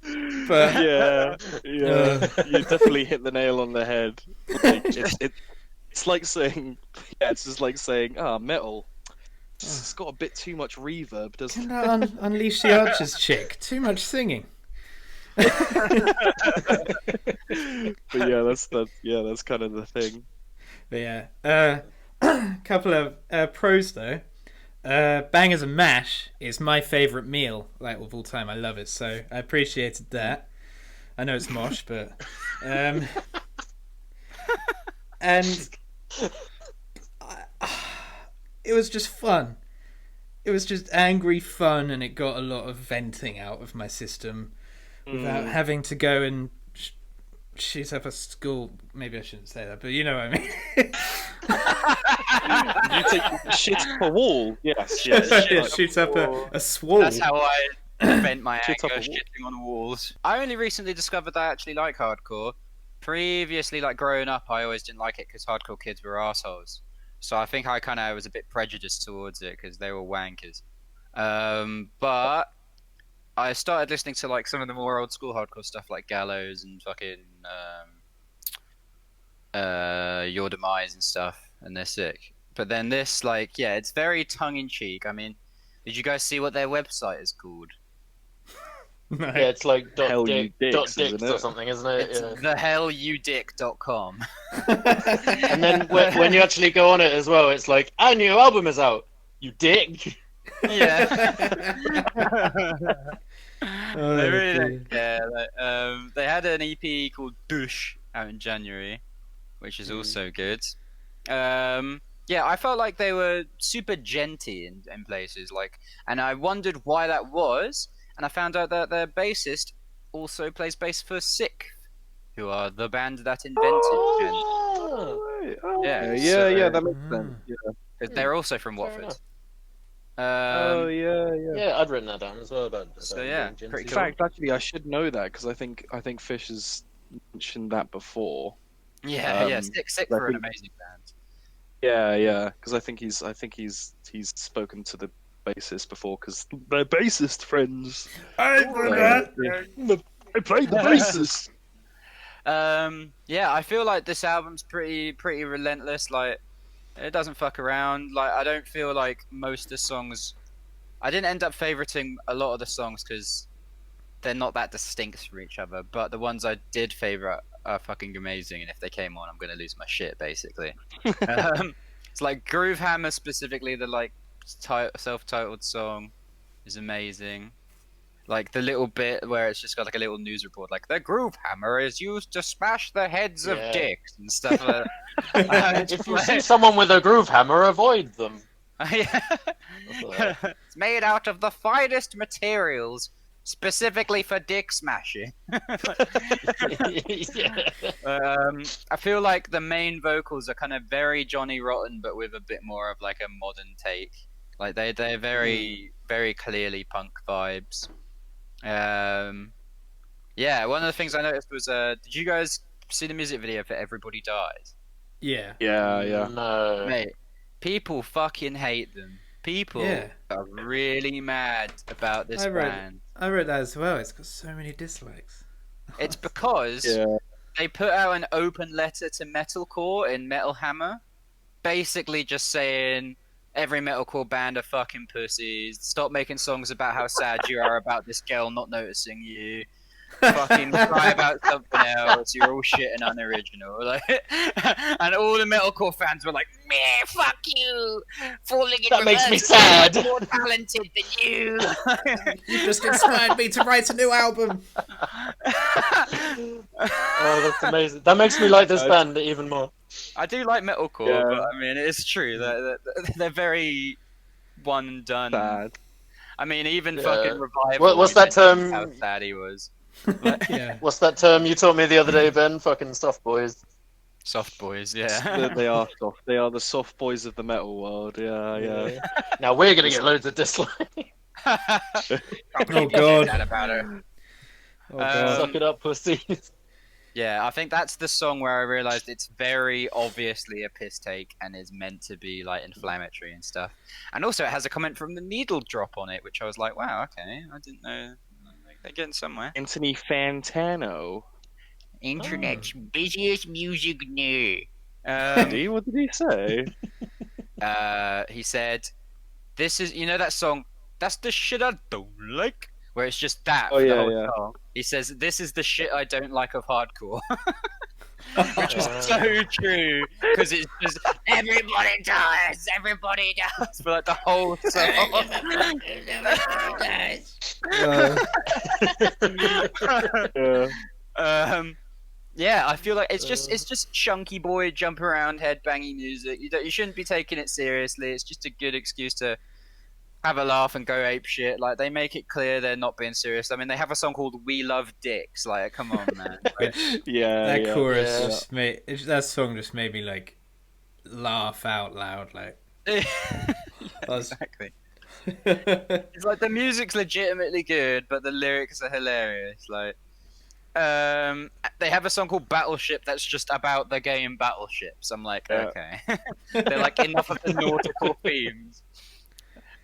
But yeah, you definitely hit the nail on the head. Like, it's like saying, it's just like saying, metal. It's got a bit too much reverb, doesn't it? Can that unleash the Archer's chick? Too much singing. But yeah, that's kind of the thing. But yeah, couple of pros though. Bangers and Mash is my favourite meal, like, of all time. I love it, so I appreciated that. I know it's mosh, but and it was just fun. It was just angry fun, and it got a lot of venting out of my system without having to go and shoot up a school. Maybe I shouldn't say that, but you know what I mean. You take shit up a wall. Yes. Shoot up a swall. That's how I vent my Shit up anger, a wall. shitting on walls. I only recently discovered that I actually like hardcore. Previously, like growing up, I always didn't like it because hardcore kids were assholes. So I think I kind of was a bit prejudiced towards it because they were wankers. But I started listening to like some of the more old school hardcore stuff like Gallows and fucking Your Demise and stuff, and they're sick. But then this, like, yeah, it's very tongue in cheek. I mean, did you guys see what their website is called? No. Yeah, it's like Hell you dicks, dicks isn't or it? something, isn't it? It's thehellyoudick.com. And then when you actually go on it as well, it's like, our new album is out, you dick. Yeah. Oh, They really dear. don't care. Like, they had an EP called Dush out in January, which is also good. Yeah, I felt like they were super genty in places, like, and I wondered why that was, and I found out that their bassist also plays bass for Sick, who are the band that invented gent. Yeah, that makes sense. Yeah. 'Cause they're also from Fair Watford. enough. Yeah. Yeah, I'd written that down as well about. So, yeah, being pretty In genty. cool. fact, actually, I should know that because I think Fish has mentioned that before. Yeah, Um, Sick I for an think- amazing band. Yeah, because I think he's spoken to the bassist before because they're bassist friends. I forgot. I played the bassist. Yeah, I feel like this album's pretty relentless. Like, it doesn't fuck around. Like, I don't feel like most of the songs. I didn't end up favoriting a lot of the songs because they're not that distinct from each other. But the ones I did favorite are fucking amazing, and if they came on, I'm gonna lose my shit basically. It's like Groove Hammer specifically. The like self-titled song is amazing. Like the little bit where it's just got like a little news report, like the groove hammer is used to smash the heads of Yeah. dicks and stuff. Like that. If you see someone with a groove hammer, avoid them. Yeah. That's It's made out of the finest materials, specifically for dick smashing. Yeah. I feel like the main vocals are kind of very Johnny Rotten, but with a bit more of like a modern take. Like they're very clearly punk vibes. Yeah, one of the things I noticed was, did you guys see the music video for Everybody Dies? Yeah. Yeah. No. Mate, people fucking hate them. People Yeah. are really mad about this I read- band. I read that as well. It's got so many dislikes. It's because Yeah. they put out an open letter to metalcore in Metal Hammer, basically just saying every metalcore band are fucking pussies. Stop making songs about how sad you are about this girl not noticing you. Fucking cry about something else. You're all shit and unoriginal. Like, and all the metalcore fans were like, "Meh, fuck you, falling in That makes me reverse. sad." I'm more talented than you." You just inspired me to write a new album. Oh, that's amazing. That makes me like this band even more. I do like metalcore, Yeah. but I mean, it's true. They're very one and done. Sad. I mean, even Yeah. fucking Revival. What's we that mentioned term? How sad he was. Yeah. What's that term you taught me the other day, Ben? Fucking soft boys. Soft boys, yeah. They are soft. They are the soft boys of the metal world. Yeah. Now we're gonna get loads of dislikes. Oh god. Sad about her. Oh god. Suck it up, pussies. Yeah, I think that's the song where I realized it's very obviously a piss take and is meant to be like inflammatory and stuff. And also, it has a comment from the Needle Drop on it, which I was like, wow, okay, I didn't know. They're getting somewhere. Anthony Fantano. Internet's busiest music nerd. What did he say? He said, "This is, you know that song, that's the shit I don't like," where it's just that. Oh, for the yeah, whole yeah. song. He says, "This is the shit I don't like of hardcore," which is so true because it's just everybody does for like the whole song. Yeah. Yeah, I feel like it's just chunky boy jump around headbanging music. You shouldn't be taking it seriously. It's just a good excuse to have a laugh and go ape shit. Like they make it clear they're not being serious. I mean, they have a song called "We Love Dicks." Like, come on, man. Like, Yeah, That yeah. chorus Yeah. just made that song just made me like laugh out loud. Like, was- exactly. It's like the music's legitimately good, but the lyrics are hilarious. Like, they have a song called Battleship that's just about the game Battleships. I'm like, Yeah. okay. They're like, enough of the nautical themes.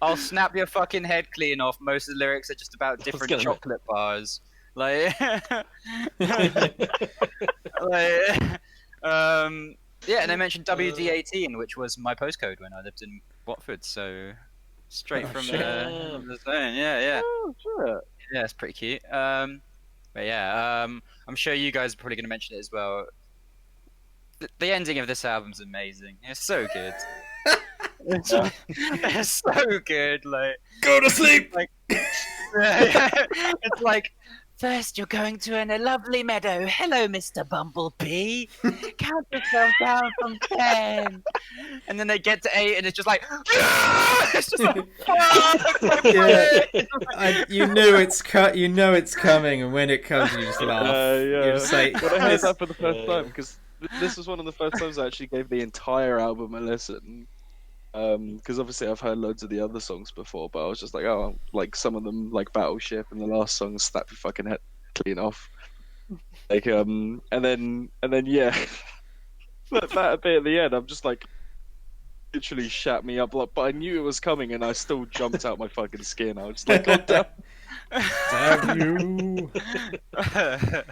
I'll snap your fucking head clean off. Most of the lyrics are just about different gonna- chocolate bars. Like, yeah, and they mentioned WD18, which was my postcode when I lived in Watford. So straight from shit. the zone. Yeah. Oh, sure. Yeah, it's pretty cute. But yeah, I'm sure you guys are probably going to mention it as well. The ending of this album's amazing. It's so good. It's so good. Like, Go to sleep. like, it's like, first you're going to a lovely meadow. Hello, Mr. Bumblebee. Count yourself down from 10. And then they get to 8, and it's just like, it's just like, Yeah. You know it's coming, and when it comes, you just laugh. Yeah. You're just like, When I heard this- that for the first Yeah. time, because this was one of the first times I actually gave the entire album a listen. Because obviously I've heard loads of the other songs before, but I was just like, oh, like some of them, like Battleship, and the last song, snap your fucking head clean off. Like, and then yeah, that bit at the end, I'm just like, literally shat me up. Like, but I knew it was coming, and I still jumped out my fucking skin. I was just like, God damn, damn you.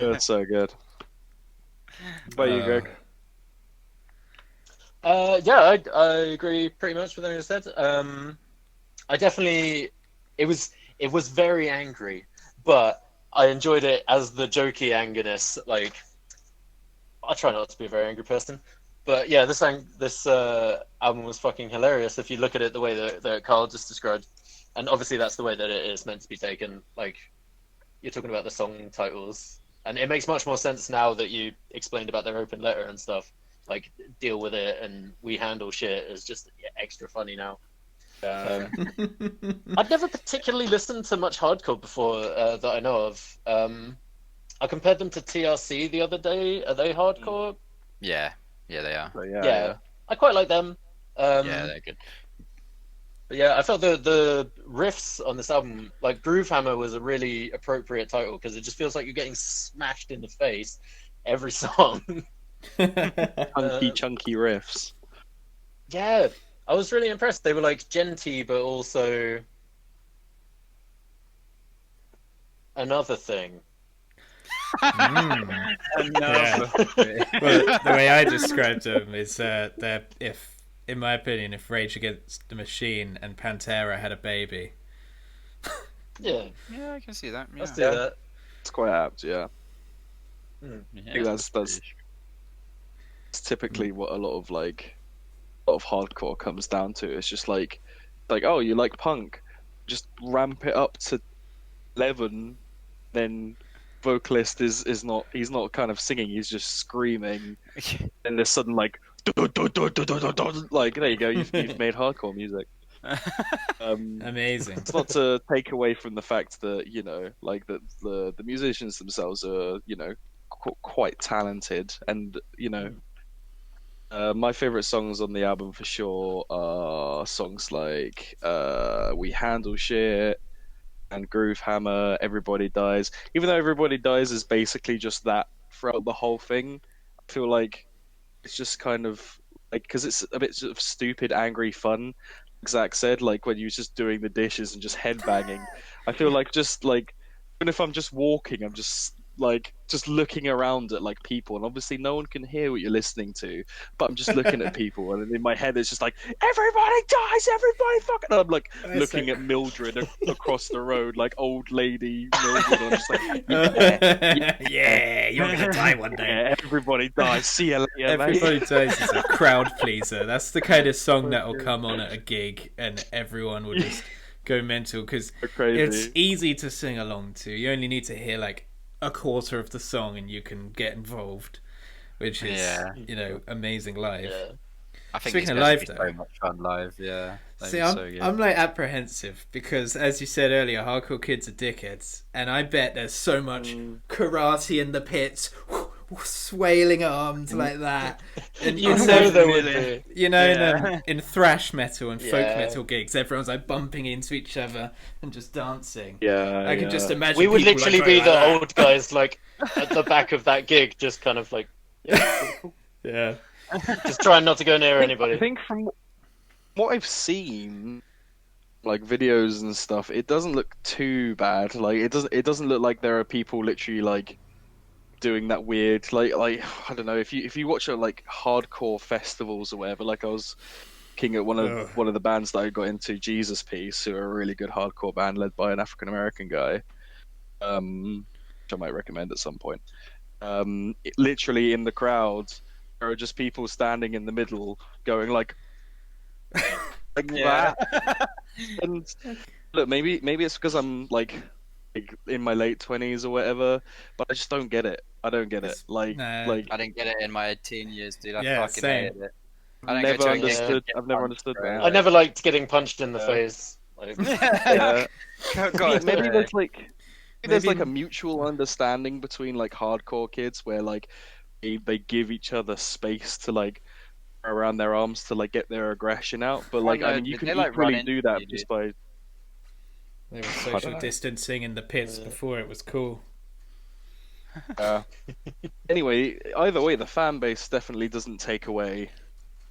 it's so good. What about you, Greg? Yeah, I agree pretty much with everything you said. I definitely, it was very angry, but I enjoyed it as the jokey angerness. Like, I try not to be a very angry person, but yeah, this album was fucking hilarious. If you look at it the way that Carl just described, and obviously that's the way that it is meant to be taken. Like, you're talking about the song titles, and it makes much more sense now that you explained about their open letter and stuff. Like, deal with it, and we handle shit is just extra funny now. I'd never particularly listened to much hardcore before that I know of. I compared them to TRC the other day. Are they hardcore? yeah, they are. So, Yeah. I quite like them. Yeah, they're good. But yeah, I felt the riffs on this album, like Groove Hammer, was a really appropriate title because it just feels like you're getting smashed in the face every song. Chunky riffs. Yeah, I was really impressed. They were like genty, but also another thing. Mm. Another Well, the way I described them is they're, in my opinion, if Rage Against the Machine and Pantera had a baby. Yeah, Yeah, I can see that. Yeah. let's do that. It's quite apt, yeah. Yeah, I think that's it's typically what a lot of hardcore comes down to. It's just like oh, you like punk, just ramp it up to 11, then vocalist is not, he's not kind of singing, he's just screaming, and there's sudden like like, there you go, you've made hardcore music. Amazing. It's not to take away from the fact that, you know, like that the musicians themselves are, you know, quite talented, and you know, my favorite songs on the album for sure are songs like We Handle Shit and Groove Hammer, Everybody Dies. Even though Everybody Dies is basically just that throughout the whole thing, I feel like it's just kind of like, because it's a bit sort of stupid, angry fun, like Zach said, like when you was just doing the dishes and just headbanging. I feel like just like, even if I'm just walking, I'm just like just looking around at like people, and obviously no one can hear what you're listening to, but I'm just looking at people, and in my head it's just like, everybody dies, everybody fucking, and I'm like looking at Mildred across the road, like old lady Mildred, and I'm just like, Yeah, you're gonna die one day. yeah, everybody dies, see you later, mate. Everybody Dies is a crowd pleaser. That's the kind of song that will come on at a gig and everyone will just go mental, because Crazy. it's easy to sing along to. You only need to hear like a quarter of the song and you can get involved, which is amazing live. Yeah. I think Speaking it's of going live, to be though, so much fun live. Yeah. see, So good. I'm like apprehensive because, as you said earlier, hardcore kids are dickheads, and I bet there's so much karate in the pits, swailing arms like that. And You know there would be. You know, in thrash metal and folk Yeah. metal gigs, everyone's like bumping into each other and just dancing. Yeah, I can just imagine. We would people, literally like, be going the like that. old guys, like at the back of that gig, just kind of like, Yeah. just trying not to go near I anybody. think from what I've seen, like videos and stuff, it doesn't look too bad. Like it doesn't look like there are people literally like doing that weird like I don't know, if you watch like hardcore festivals or whatever. Like I was looking at one of the bands that I got into, Jesus Piece, who are a really good hardcore band led by an African American guy, which I might recommend at some point. Literally in the crowd, there are just people standing in the middle, going like that. And look, maybe it's because I'm like in my late 20s or whatever, but I just don't get it. I don't get it. Like I didn't get it in my teen years, dude. I Yeah, fucking same. hated it. I've never understood. I've never understood that. I never liked getting punched in the face. Like, Yeah. God, maybe there's like there's like a mutual understanding between like hardcore kids where like they give each other space to like around their arms to like get their aggression out. But like I mean, you can equally do that just by. They were social distancing in the pits before it was cool. Anyway, either way, the fan base definitely doesn't take away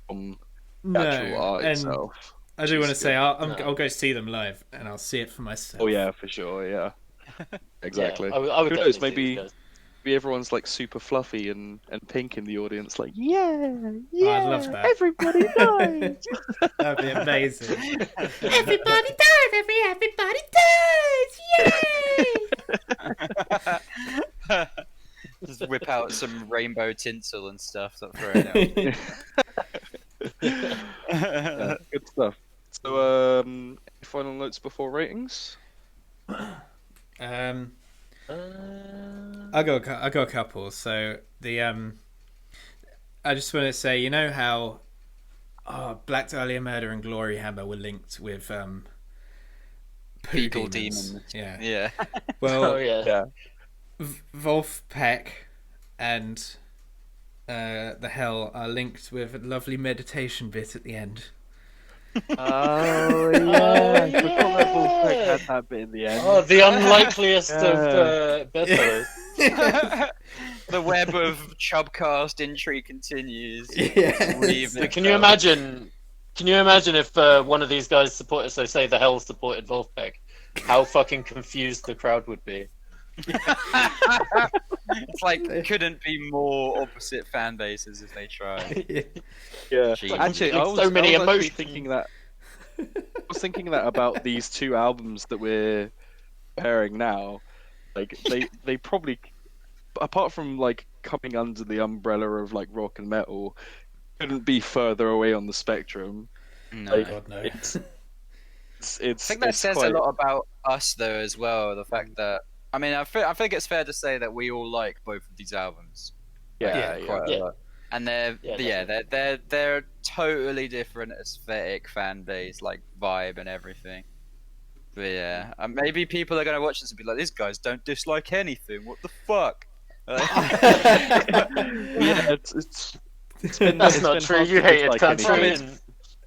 from the actual art itself. I do want to say I'll go see them live and I'll see it for myself. Oh yeah, for sure. Yeah, exactly. I would Who knows? definitely see Maybe these everyone's like super fluffy and pink in the audience, like I'd love that. everybody dies. That'd be amazing. Everybody dies! Everybody dies! Yay! Just whip out some rainbow tinsel and stuff. That throw it out. Yeah, good stuff. So, any final notes before ratings? I got a couple. So the I just want to say, you know how Black Dahlia Murder and Glory Hammer were linked with Beagle demons. demons. Yeah. Yeah. Well, Oh yeah. Wolfpack and the Hell are linked with a lovely meditation bit at the end. Oh yeah, I forgot that Wolfpack had that bit in the end. Oh, the unlikeliest of bedfellows. The web of Chubcast intrigue continues. Yes. But can you imagine? Can you imagine if one of these guys supported, so say the Hell supported Wolfpack, how fucking confused the crowd would be? It's like couldn't be more opposite fan bases if they try. Yeah, Jeez. actually, I Like, was, so many I was actually emotions. thinking that. I was thinking that about these two albums that we're pairing now. Like they probably, apart from like coming under the umbrella of like rock and metal, couldn't be further away on the spectrum. No. Like, God, no. it's I think that says quite... a lot about us, though, as well. The fact that I think it's fair to say that we all like both of these albums. Yeah, quite a lot. And they're Yeah, they're totally different aesthetic, fan base, like vibe and everything. But yeah, maybe people are gonna watch this and be like, "These guys don't dislike anything. What the fuck?" Yeah, it's been. That's it's not been true. hard You to hated dislike country. anything. And...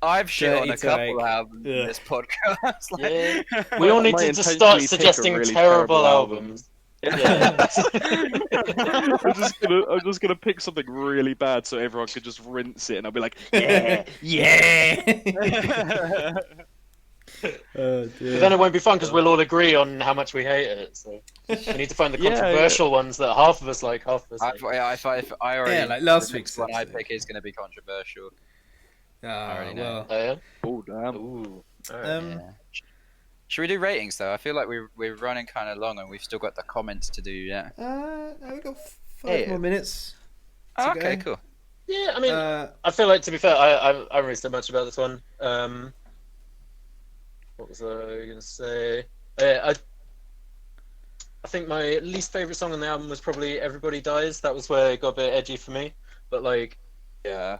I've shit on a Dirty couple take. albums in Yeah. this podcast. Yeah. We all need Might to just intentionally start pick a suggesting really terrible terrible albums. Yeah. I'm just gonna pick something really bad so everyone could just rinse it, and I'll be like, yeah. Oh, But dear. then it won't be fun because we'll all agree on how much we hate it. So we need to find the Yeah, controversial ones that half of us like, half of us like. If I already Yeah, like last the week's next one I episode. pick is going to be controversial. Ah, already know. well. Oh yeah. Oh damn. Ooh. Um, Yeah. Should we do ratings though? I feel like we're running kind of long and we've still got the comments to do. Yeah. We've got 5 more minutes. to Okay, go. cool. Yeah, I mean, Uh, I feel like, to be fair, I haven't really said much about this one. What was I going to say? I think my least favorite song on the album was probably "Everybody Dies." That was where it got a bit edgy for me. But like Yeah.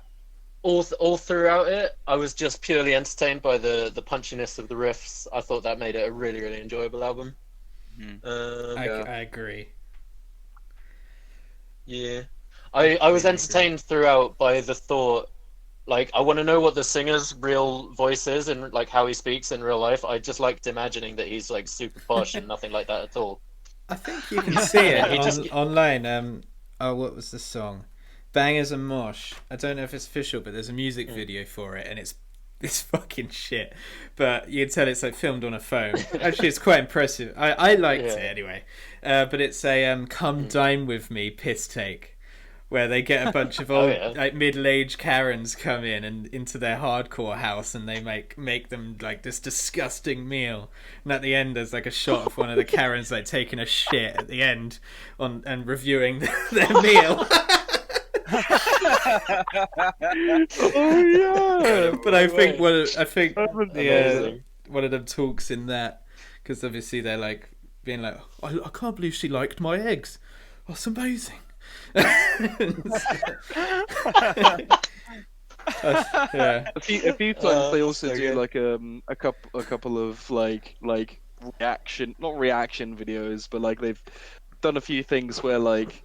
all throughout it, I was just purely entertained by the punchiness of the riffs. I thought that made it a really really enjoyable album. I Yeah. agree. I was entertained throughout by the thought. Like, I want to know what the singer's real voice is and like how he speaks in real life. I just liked imagining that he's like super posh and nothing like that at all. I think you can see it He just- online. Oh, what was the song? Bangers and Mosh. I don't know if it's official, but there's a music video for it, and it's fucking shit. But you can tell it's like filmed on a phone. Actually, it's quite impressive. I liked it anyway. But it's a "Come Dine With Me" piss take, where they get a bunch of old like middle-aged Karens come in and into their hardcore house, and they make them like this disgusting meal. And at the end, there's like a shot of one of the Karens like taking a shit at the end and reviewing their meal. Oh yeah. But I think one of them talks in that, because obviously they're like being like, I can't believe she liked my eggs. Oh, it's amazing. Yeah. A few times they also so do good. like a couple of like not reaction videos, but like they've done a few things where like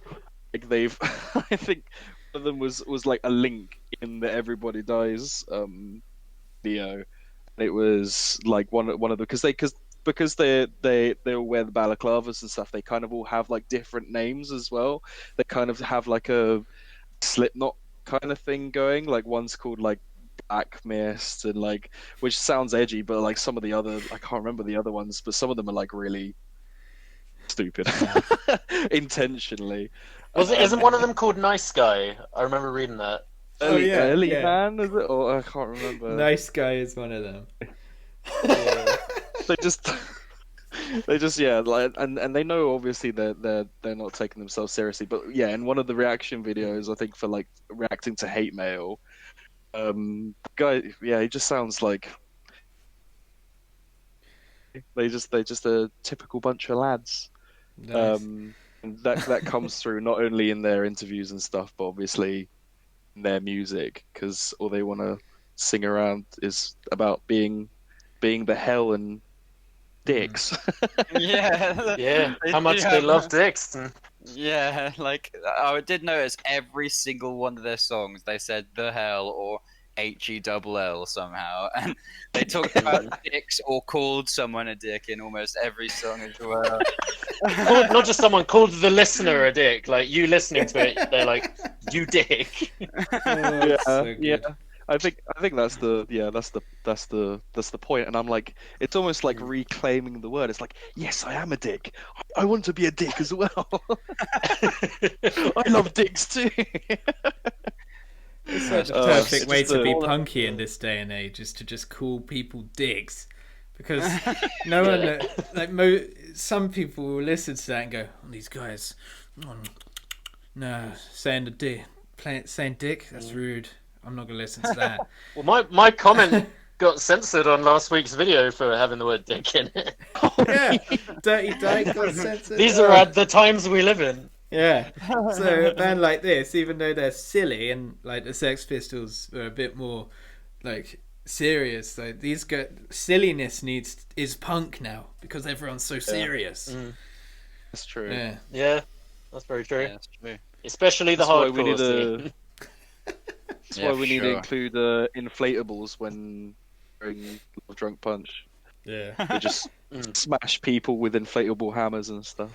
they've I think one of them was like a link in the Everybody Dies video. And it was like one of the because they all wear the balaclavas and stuff, they kind of all have like different names as well. They kind of have like a Slipknot kind of thing going. Like one's called like Black Mist, and like, which sounds edgy, but like some of the other, I can't remember the other ones, but some of them are like really stupid intentionally. Isn't one of them called Nice Guy? I remember reading that. Ellie Man, is it? Or I can't remember. Nice Guy is one of them. they just like, and they know obviously they're not taking themselves seriously, but yeah, in one of the reaction videos, I think for like reacting to hate mail, guy, yeah, he just sounds like they're just a typical bunch of lads. Nice. And that comes through not only in their interviews and stuff, but obviously in their music, because all they want to sing around is about being the hell and dicks. Yeah, how much they love dicks. Yeah, like I did notice every single one of their songs they said the hell or HELL somehow, and they talked about dicks or called someone a dick in almost every song as well. Not just someone, called the listener a dick. Like, you listening to it, they're like, you dick. Oh, so good. Yeah. I think that's the point, and I'm like, it's almost like reclaiming the word. It's like, yes, I am a dick. I want to be a dick as well. I love dicks too. It's such a Oh, perfect it's way just to be a- punky in this day and age, is to just call people dicks, because no one like some people will listen to that and go, oh, these guys, no, saying dick, that's rude. I'm not gonna listen to that. Well, my comment got censored on last week's video for having the word dick in it. Yeah, dirty dyke got censored. These are the times we live in. Yeah. So a band like this, even though they're silly, and like the Sex Pistols are a bit more like serious, like these guys, silliness is punk now, because everyone's so serious. That's true. Yeah. Yeah, that's very true. Yeah, that's true. Especially the That's why we hardcore need scene. That's Yeah, why we for need to sure. include inflatables when during Love Drunk Punch. Yeah. They just smash people with inflatable hammers and stuff.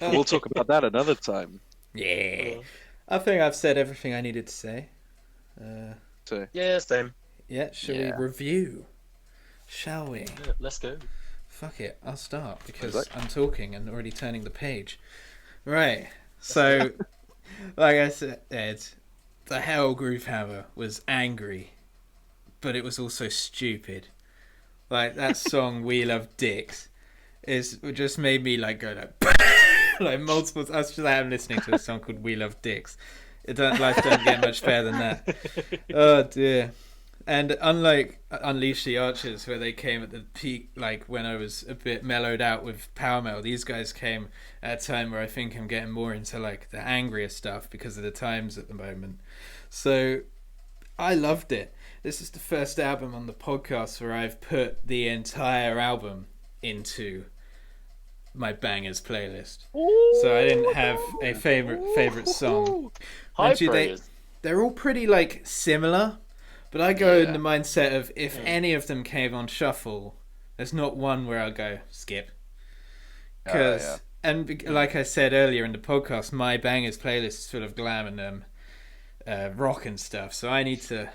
We'll talk about that another time. Yeah. I think I've said everything I needed to say. So Yeah, same. Yeah, shall Yeah. we review? Shall we? Yeah, let's go. Fuck it, I'll start because Exactly. I'm talking and already turning the page. Right, so, like I said, the Hell Groove Hammer was angry, but it was also stupid. Like, that song, We Love Dicks, it just made me, like, go, like, like, multiple times. I'm listening to a song called We Love Dicks. Life don't get much better than that. Oh, dear. And unlike Unleash the Archers, where they came at the peak, like when I was a bit mellowed out with power metal, these guys came at a time where I think I'm getting more into like the angrier stuff because of the times at the moment. So I loved it. This is the first album on the podcast where I've put the entire album into my bangers playlist. So I didn't have a favorite song. High Mind you, praise. they're all pretty like similar, but I go in the mindset of if any of them came on shuffle, there's not one where I'll go skip. Because like I said earlier in the podcast, my bangers playlist is full of glam and rock and stuff, so I need to,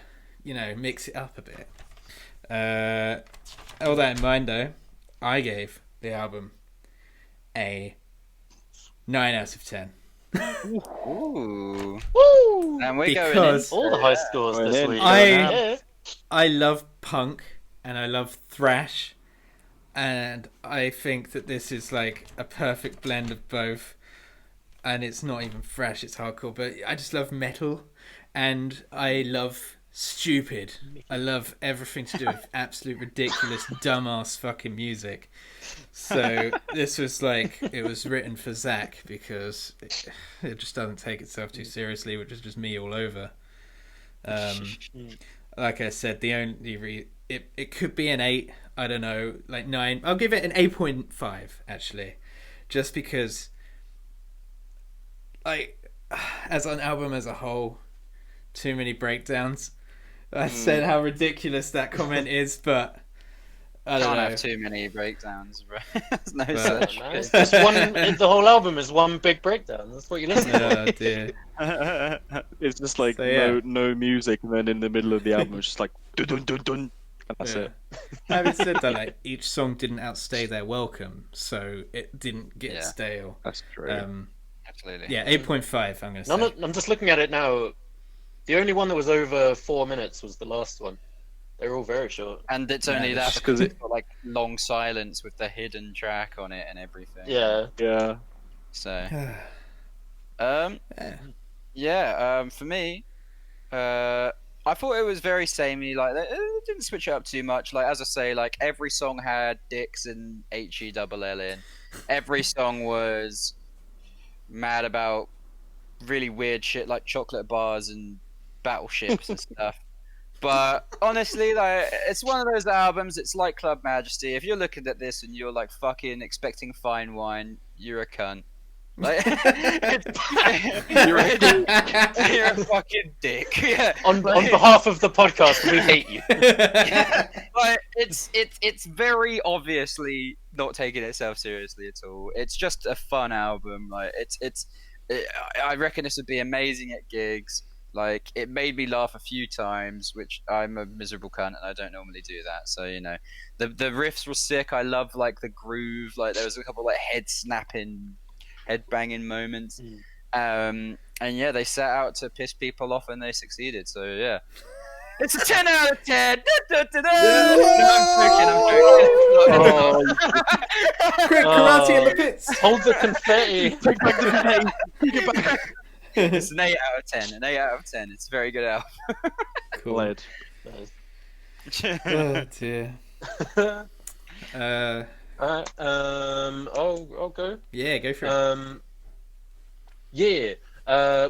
mix it up a bit. All that in mind, though, I gave the album a 9 out of 10. Ooh. Woo! And we're Because- going in. All the high scores We're this in. week. I love punk and I love thrash, and I think that this is like a perfect blend of both. And it's not even thrash, it's hardcore, but I just love metal and I love stupid. I love everything to do with absolute ridiculous dumbass fucking music. So this was like, it was written for Zach because it just doesn't take itself too seriously, which is just me all over. Like I said, the only it could be an 8, I don't know, like 9. I'll give it an 8.5 actually, just because like as an album as a whole, too many breakdowns. I said how ridiculous that comment is, but I don't Can't know. have too many breakdowns, bro. There's no But- such No, thing. it's just the whole album is one big breakdown. That's what you listen to. Oh dear. It's just like So, yeah. no music, and then in the middle of the album, it's just like dun dun dun dun, and that's Yeah. it. Having said that, like each song didn't outstay their welcome, so it didn't get Yeah. stale. That's true. Absolutely. Yeah, 8.5. I'm gonna say. I'm just looking at it now. The only one that was over 4 minutes was the last one. They're all very short. And it's only Yeah, that just because 'cause it's got like long silence with the hidden track on it and everything. Yeah. Yeah. So, Yeah. for me, I thought it was very samey. Like, it didn't switch it up too much. Like, as I say, like every song had dicks and HELL in. Every song was mad about really weird shit like chocolate bars and battleships and stuff. But honestly, like, it's one of those albums. It's like Club Majesty. If you're looking at this and you're like fucking expecting fine wine, you're a cunt. Like, you're a fucking dick. Yeah. On behalf of the podcast, we hate you. Like, it's very obviously not taking itself seriously at all. It's just a fun album. Like, I reckon this would be amazing at gigs. Like, it made me laugh a few times, which I'm a miserable cunt and I don't normally do that. So, the riffs were sick. I love like the groove. Like, there was a couple like head banging moments. And yeah, they set out to piss people off and they succeeded. So yeah, it's a 10 out of 10. No, I'm joking. Quick, karate in the pits. Hold the confetti. It's an 8 out of 10. An 8 out of 10. It's a very good album. Cool. Led. Oh dear. I'll go. Yeah, go for it.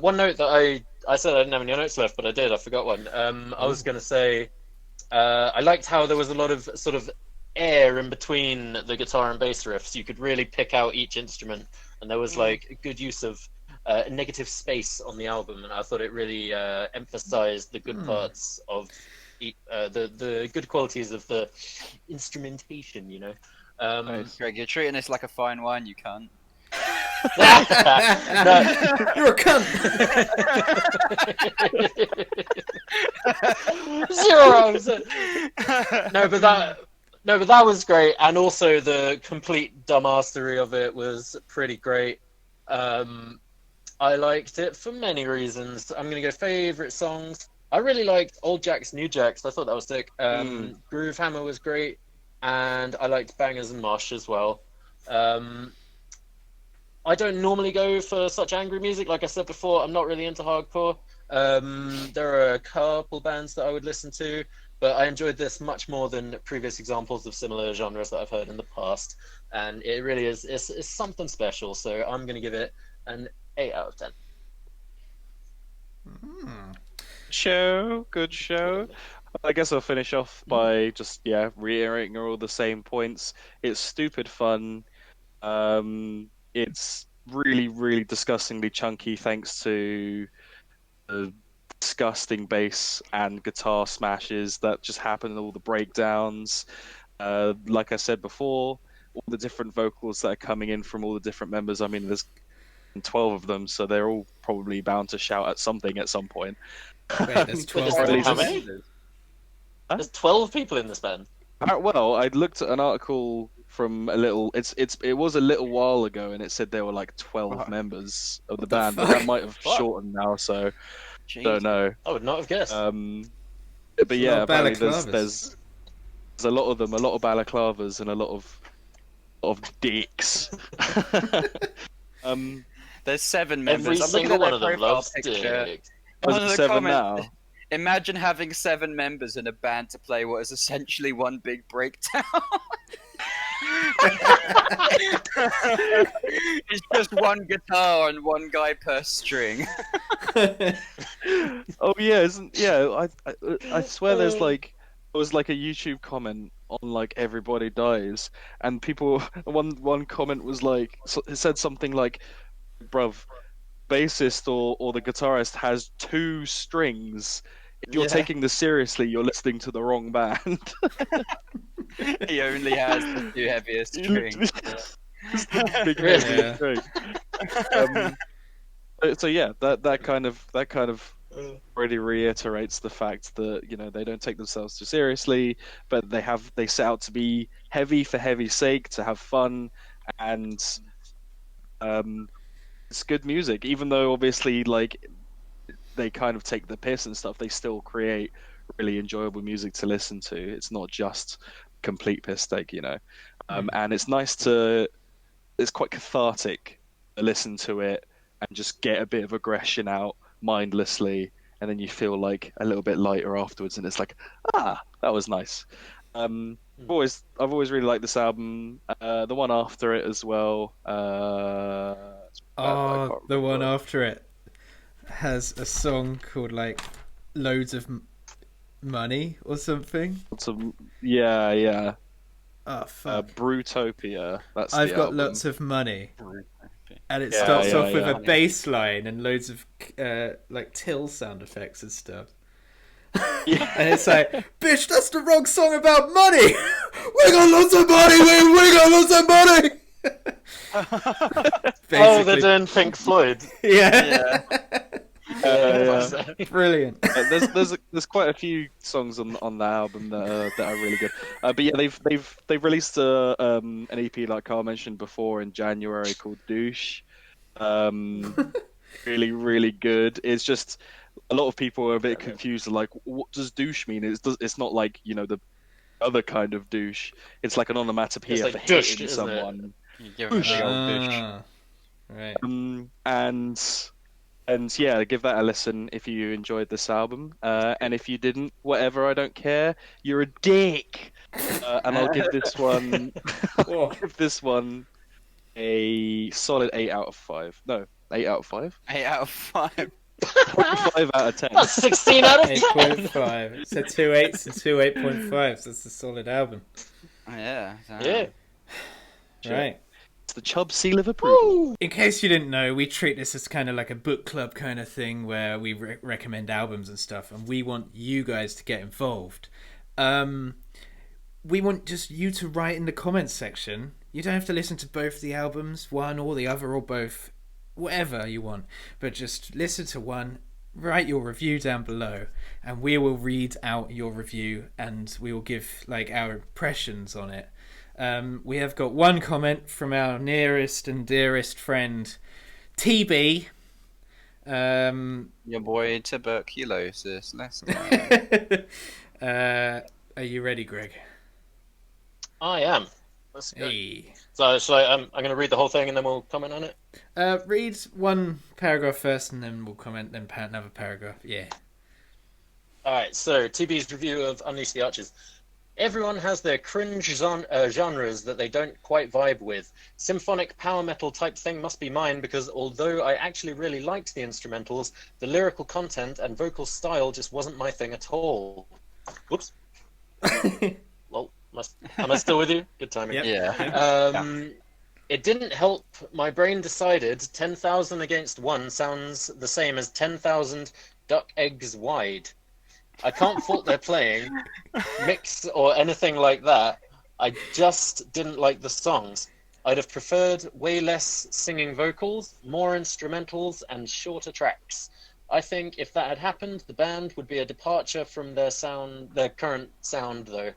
One note that I said I didn't have any notes left, but I did. I forgot one. I was going to say I liked how there was a lot of sort of air in between the guitar and bass riffs. You could really pick out each instrument, and there was like a good use of negative space on the album, and I thought it really emphasized the good parts of the good qualities of the instrumentation. Greg, you're treating this like a fine wine, you cunt. You're a cunt. 0. No, but that was great, and also the complete dumbassery of it was pretty great. I liked it for many reasons. I'm gonna go favorite songs. I really liked Old Jacks, New Jacks. I thought that was sick. Groove Hammer was great, and I liked Bangers and Mosh as well. I don't normally go for such angry music. Like I said before, I'm not really into hardcore. There are a couple bands that I would listen to, but I enjoyed this much more than previous examples of similar genres that I've heard in the past, and it really is it's something special. So I'm going to give it an 8 out of 10. Good show. I guess I'll finish off by just reiterating all the same points. It's stupid fun. It's really, really disgustingly chunky thanks to the disgusting bass and guitar smashes that just happen in all the breakdowns. Like I said before, all the different vocals that are coming in from all the different members. I mean, there's 12 of them, so they're all probably bound to shout at something at some point. Wait, there's 12 How members? many? There's 12 people in this band. Well, I looked at an article from a little. It was a little while ago, and it said there were like 12 members of the band, but that might have shortened now. So don't know. I would not have guessed. But yeah, apparently there's a lot of them, a lot of balaclavas, and a lot of dicks. There's 7 members. Every I'm looking single at one their of them profile loves picture. dick. One of There's the 7 comments- now. Imagine having 7 members in a band to play what is essentially one big breakdown. It's just one guitar and one guy per string. Oh yeah, I swear there was like a YouTube comment on like everybody dies, and people one comment was like it said something like, "Bruv, bassist or the guitarist has 2 strings. If you're taking this seriously, you're listening to the wrong band." He only has the 2 heaviest strings. It's the big heavy string. So yeah, that kind of really reiterates the fact that they don't take themselves too seriously, but they set out to be heavy for heavy's sake, to have fun, and it's good music. Even though obviously like they kind of take the piss and stuff, they still create really enjoyable music to listen to. It's not just complete piss take, and it's nice it's quite cathartic to listen to it and just get a bit of aggression out mindlessly, and then you feel like a little bit lighter afterwards, and it's like, that was nice. I've always really liked this album. The one after it as well. The one after it has a song called like Loads of Money or something. Yeah. Oh fuck. Brutopia. That's I've the got album. lots of money. And it starts off with a bass line and loads of like till sound effects and stuff. And it's like, bitch, that's the wrong song about money. We got lots of money. We got lots of money. Oh, they're doing Pink Floyd. Yeah. Brilliant. There's quite a few songs on the album that are really good. But yeah, they've released an EP like Carl mentioned before in January called Douche. Really, really good. It's just a lot of people are a bit confused. Like, what does douche mean? It's not like the other kind of douche. It's like an onomatopoeia It's like for douche, hitting isn't it? someone. You give him a big old douche. Right. And yeah, give that a listen if you enjoyed this album. And if you didn't, whatever, I don't care. You're a dick. And I'll give this one, a solid 8 out of 5. No, 8 out of 5. 8 out of 5. 5 out of 10. That's 16 out of 10. 8.5. It's a 2 8s and 2 8.5s. That's a solid album. Yeah. Yeah. Right. It's the CHUB seal of approval. In case you didn't know, we treat this as kind of like a book club kind of thing where we recommend albums and stuff, and we want you guys to get involved. We want just you to write in the comments section. You don't have to listen to both the albums, one or the other or both, whatever you want, but just listen to one, write your review down below, and we will read out your review and we will give like our impressions on it. We have got one comment from our nearest and dearest friend, TB. Your boy tuberculosis. Let's go. Are you ready, Greg? I am. Let's go. Hey. So, I'm going to read the whole thing and then we'll comment on it. Read one paragraph first and then we'll comment, then another paragraph. Yeah. All right, so TB's review of Unleash the Archers. Everyone has their cringe genres that they don't quite vibe with. Symphonic power metal type thing must be mine because although I actually really liked the instrumentals, the lyrical content and vocal style just wasn't my thing at all. Whoops. Well, am I still with you? Good timing. Yep. Yeah. It didn't help. My brain decided 10,000 against 1 sounds the same as 10,000 duck eggs wide. I can't fault their playing, mix, or anything like that. I just didn't like the songs. I'd have preferred way less singing vocals, more instrumentals, and shorter tracks. I think if that had happened, the band would be a departure from their current sound, though.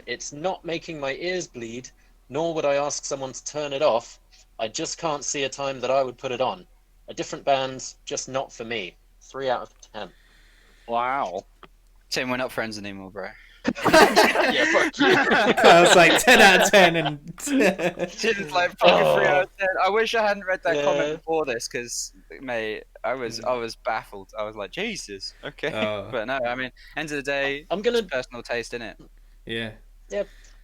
It's not making my ears bleed, nor would I ask someone to turn it off. I just can't see a time that I would put it on. A different band, just not for me. 3 out of 10. Wow. Tim, we're not friends anymore, bro. Yeah, fuck you. I was like 10 out of 10 and Tim's like fucking 3 out of 10. I wish I hadn't read that Yeah. comment before this, because, mate, I was baffled. I was like, Jesus, okay. Oh. But no, I mean, end of the day, I'm gonna it's personal taste, innit? yeah.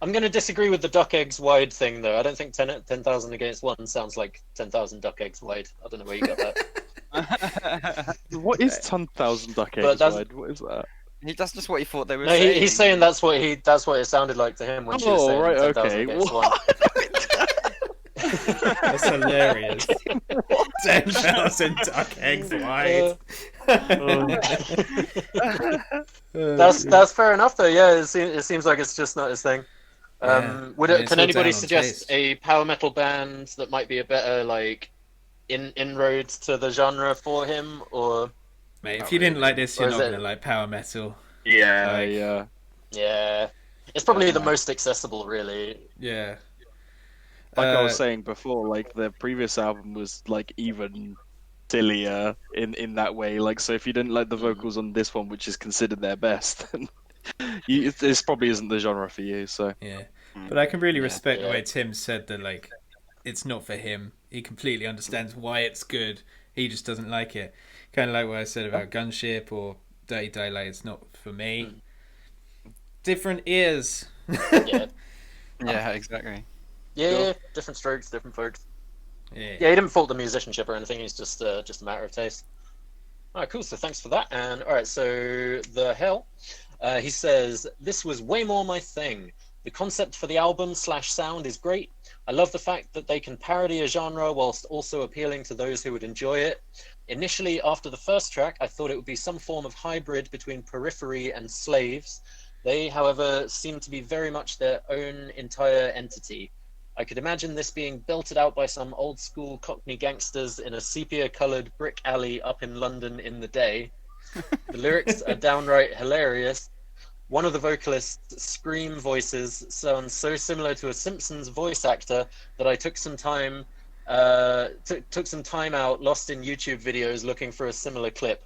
I'm going to disagree with the duck eggs wide thing, though. I don't think 10,000 against 1 sounds like 10,000 duck eggs wide. I don't know where you got that. What is 10,000 duck But eggs that's- wide? What is that? That's just what he thought they were No, saying. he's saying that's what it sounded like to him when she was Oh, saying right, 10,000 okay. against 1. That's hilarious. 10,000 duck eggs wide. That's fair enough, though. Yeah, it seems like it's just not his thing. Yeah. I mean, it's Can all anybody down on suggest taste. a power metal band that might be a better inroads to the genre for him? Or Mate, if you didn't like this, you're Or not is it- going to like power metal. Yeah, Like- yeah. yeah, it's probably the most accessible, really. Yeah. Like I was saying before, like the previous album was like even sillier in that way. Like, so if you didn't like the vocals on this one, which is considered their best, then this probably isn't the genre for you. So Yeah. But I can really respect the Yeah. way Tim said that, like, it's not for him. He completely understands why it's good. He just doesn't like it. Kind of like what I said about Gunship or Dirty Daylight. It's not for me. Different ears. Yeah, Yeah, exactly. yeah, different strokes, different folks. Yeah. Yeah, he didn't fault the musicianship or anything. He's just a matter of taste. All right, cool. So thanks for that. And all right, so the hell, he says this was way more my thing. The concept for the album / sound is great. I love the fact that they can parody a genre whilst also appealing to those who would enjoy it. Initially, after the first track, I thought it would be some form of hybrid between Periphery and Slaves. They, however, seem to be very much their own entire entity. I could imagine this being belted out by some old school Cockney gangsters in a sepia-coloured brick alley up in London in the day. The lyrics are downright hilarious. One of the vocalists' scream voices sounds so similar to a Simpsons voice actor that I took some time took some time out lost in YouTube videos looking for a similar clip.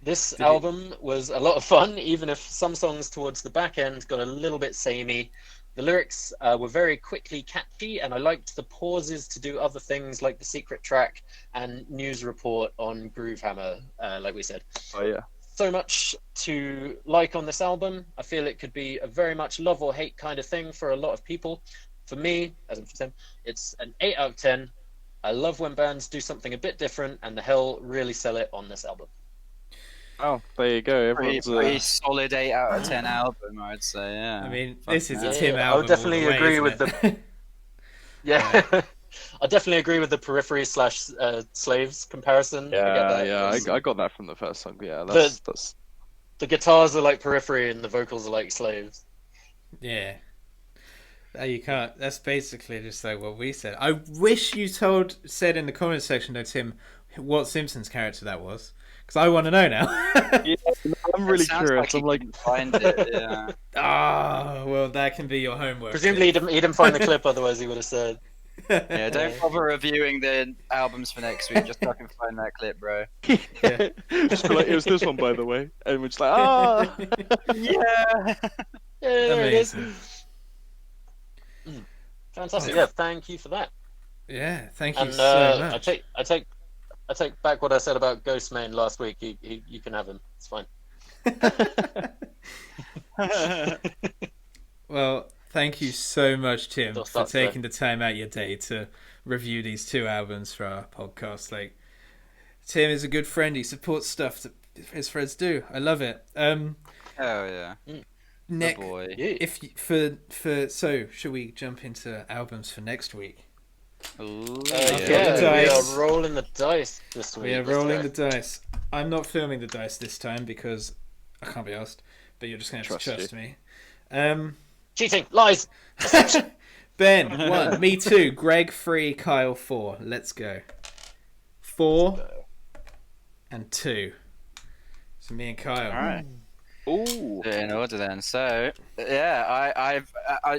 This album was a lot of fun, even if some songs towards the back end got a little bit samey. The lyrics were very quickly catchy, and I liked the pauses to do other things like the secret track and news report on Groovehammer, like we said. oh yeah. So much to like on this album. I feel it could be a very much love or hate kind of thing for a lot of people. For me, as in for Tim, it's an 8 out of 10. I love when bands do something a bit different, and the hell really sell it on this album. Oh, there you go. Pretty Everyone's solid 8 out of 10 album, I'd say. Yeah. I mean, Fuck this is a yeah. Tim Yeah, album. I would definitely all the way, agree isn't with it? Yeah, I definitely agree with the Periphery / Slaves comparison. I get yeah, that. yeah. It's- I got that from the first song. Yeah, that's The guitars are like Periphery and the vocals are like Slaves. Yeah. You can't. That's basically just like what we said. I wish you said in the comment section, though, Tim, what Simpsons character that was, because I want to know now. Yeah, I'm really It sounds curious. like I'm like, you can find it. Yeah. Ah, well, that can be your homework. Presumably, he didn't find the clip, otherwise he would have said. Yeah, don't bother reviewing the albums for next week. Just fucking find that clip, bro. Yeah. just be like, it was this one, by the way, and we're just like, ah. Yeah. Yeah, there it is. Amazing. Fantastic. Yeah, thank you for that. Yeah, thank you And so I much. take back what I said about Ghostman last week. You can have him. It's fine. Well, thank you so much, Tim, Don't for start today. taking the time out of your day to review these 2 albums for our podcast. Like, Tim is a good friend. He supports stuff that his friends do. I love it. Oh yeah, Nick, boy. Yeah. if you, so should we jump into albums for next week? Ooh, Yeah, we Dice. are rolling the dice this week. We are Let's rolling go. the dice. I'm not filming the dice this time because I can't be asked. But you're just going to have to Trust trust me. Cheating, lies. Ben 1, me 2, Greg 3, Kyle 4. Let's go. 4 and 2. So me and Kyle. All right. Ooh. In order then. So yeah,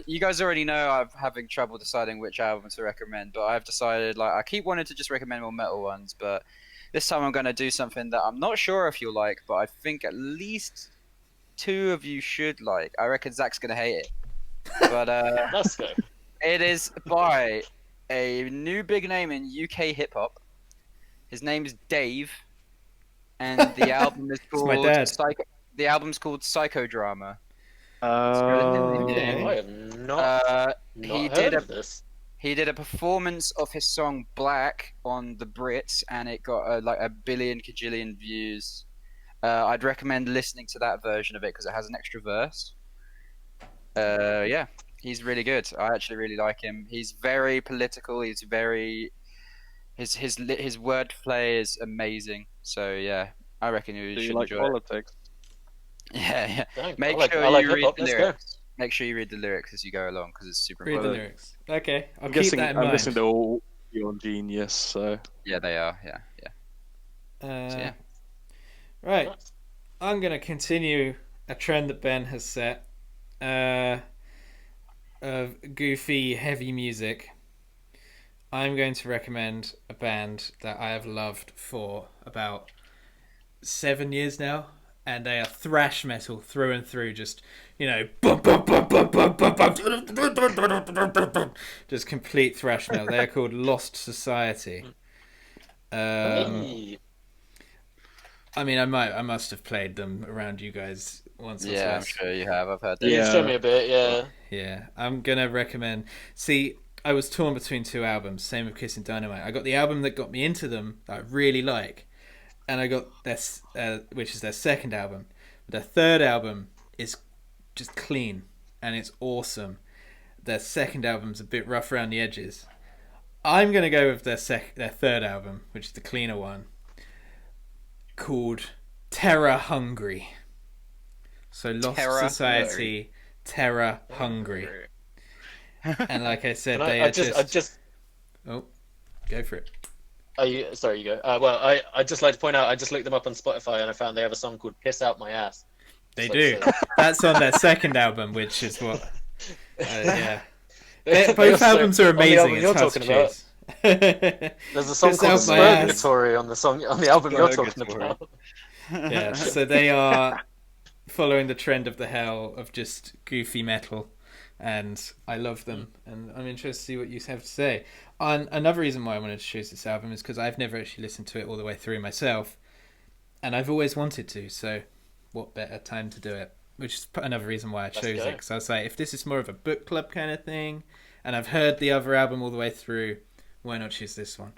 you guys already know I'm having trouble deciding which album to recommend, but I've decided I keep wanting to just recommend more metal ones, but this time I'm going to do something that I'm not sure if you'll like, but I think at least 2 of you should like. I reckon Zach's going to hate it, but Let's go. it is by a new big name in UK hip hop. His name is Dave, and the album is It's my called dad. The album's called Psychodrama. Okay. I have not He heard did of this. He did a performance of his song Black on the Brits, and it got like a billion kajillion views. I'd recommend listening to that version of it because it has an extra verse. Yeah, he's really good. I actually really like him. He's very political. He's very his wordplay is amazing. So yeah, I reckon you Do you should like enjoy politics? it. Yeah. Dang, Make I like, sure I like you hip read hop. the Let's go. lyrics. Make sure you read the lyrics as you go along because it's super Read the important. lyrics. Okay, I'll I'm keep guessing that in I'm mind. guessing they're all on Genius. So Yeah, they are. Yeah. So, yeah. Right, I'm going to continue a trend that Ben has set of goofy, heavy music. I'm going to recommend a band that I have loved for about 7 years now, and they are thrash metal through and through. Just just complete thrash metal. They are called Lost Society. Hey. I mean, I must have played them around you guys once or Yeah, I'm twice. sure you have. I've heard that. You Yeah. showed me a bit, yeah. Yeah, I'm gonna recommend. See, I was torn between 2 albums. Same with Kissing Dynamite. I got the album that got me into them that I really like, and I got this, which is their second album. Their third album is just clean and it's awesome. Their second album's a bit rough around the edges. I'm gonna go with their third album, which is the cleaner one, called Terror Hungry. So Lost Terror Society, Terror Hungry. And like I said, And they I are just Oh, go for it. sorry, you go. Well, I just like to point out, I just looked them up on Spotify and I found they have a song called "Piss Out My Ass." They So- do. so- That's on their second album, which is what. Yeah. They Both also- albums are on the amazing. album It's you're hard to talking about, choose. there's a song Piss called Out My Ass. "Spurgatory" on the album you're talking Spurgatory. about. Yeah, so they are following the trend of the hell of just goofy metal, and I love them, and I'm interested to see what you have to say. And another reason why I wanted to choose this album is because I've never actually listened to it all the way through myself, and I've always wanted to, so what better time to do it? Which is another reason why I Let's chose go. it, because I was like, if this is more of a book club kind of thing, and I've heard the other album all the way through, why not choose this one?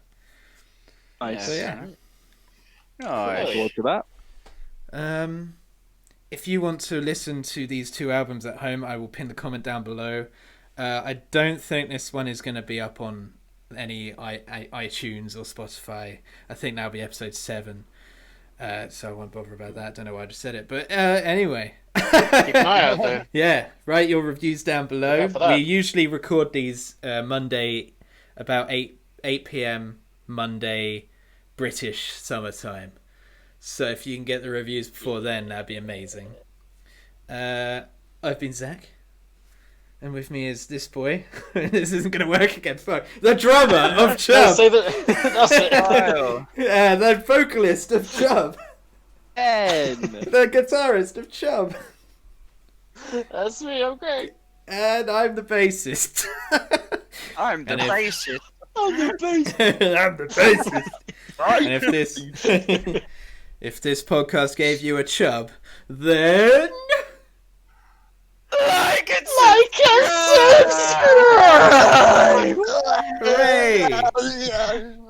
nice. So yeah. Nice. Cool. Forward to that. If you want to listen to these 2 albums at home, I will pin the comment down below. I don't think this one is going to be up on any iTunes or Spotify. I think that'll be episode 7. So I won't bother about that. Don't know why I just said it. But anyway. Keep an eye out there. Yeah, write your reviews down below. Yeah, for that. We usually record these Monday about 8 p.m. Monday British summertime. So if you can get the reviews before then, that'd be amazing. I've been Zach. And with me is this boy. This isn't going to work again. Fuck. The drummer of No, CHUB. say that. That's it. Kyle. Yeah, the vocalist of CHUB. Ben. The guitarist of CHUB. That's me. I'm great. And I'm the bassist. I'm the And if- bassist. I'm the bassist. And if this If this podcast gave you a chub, then Like and Like and subscribe! hooray!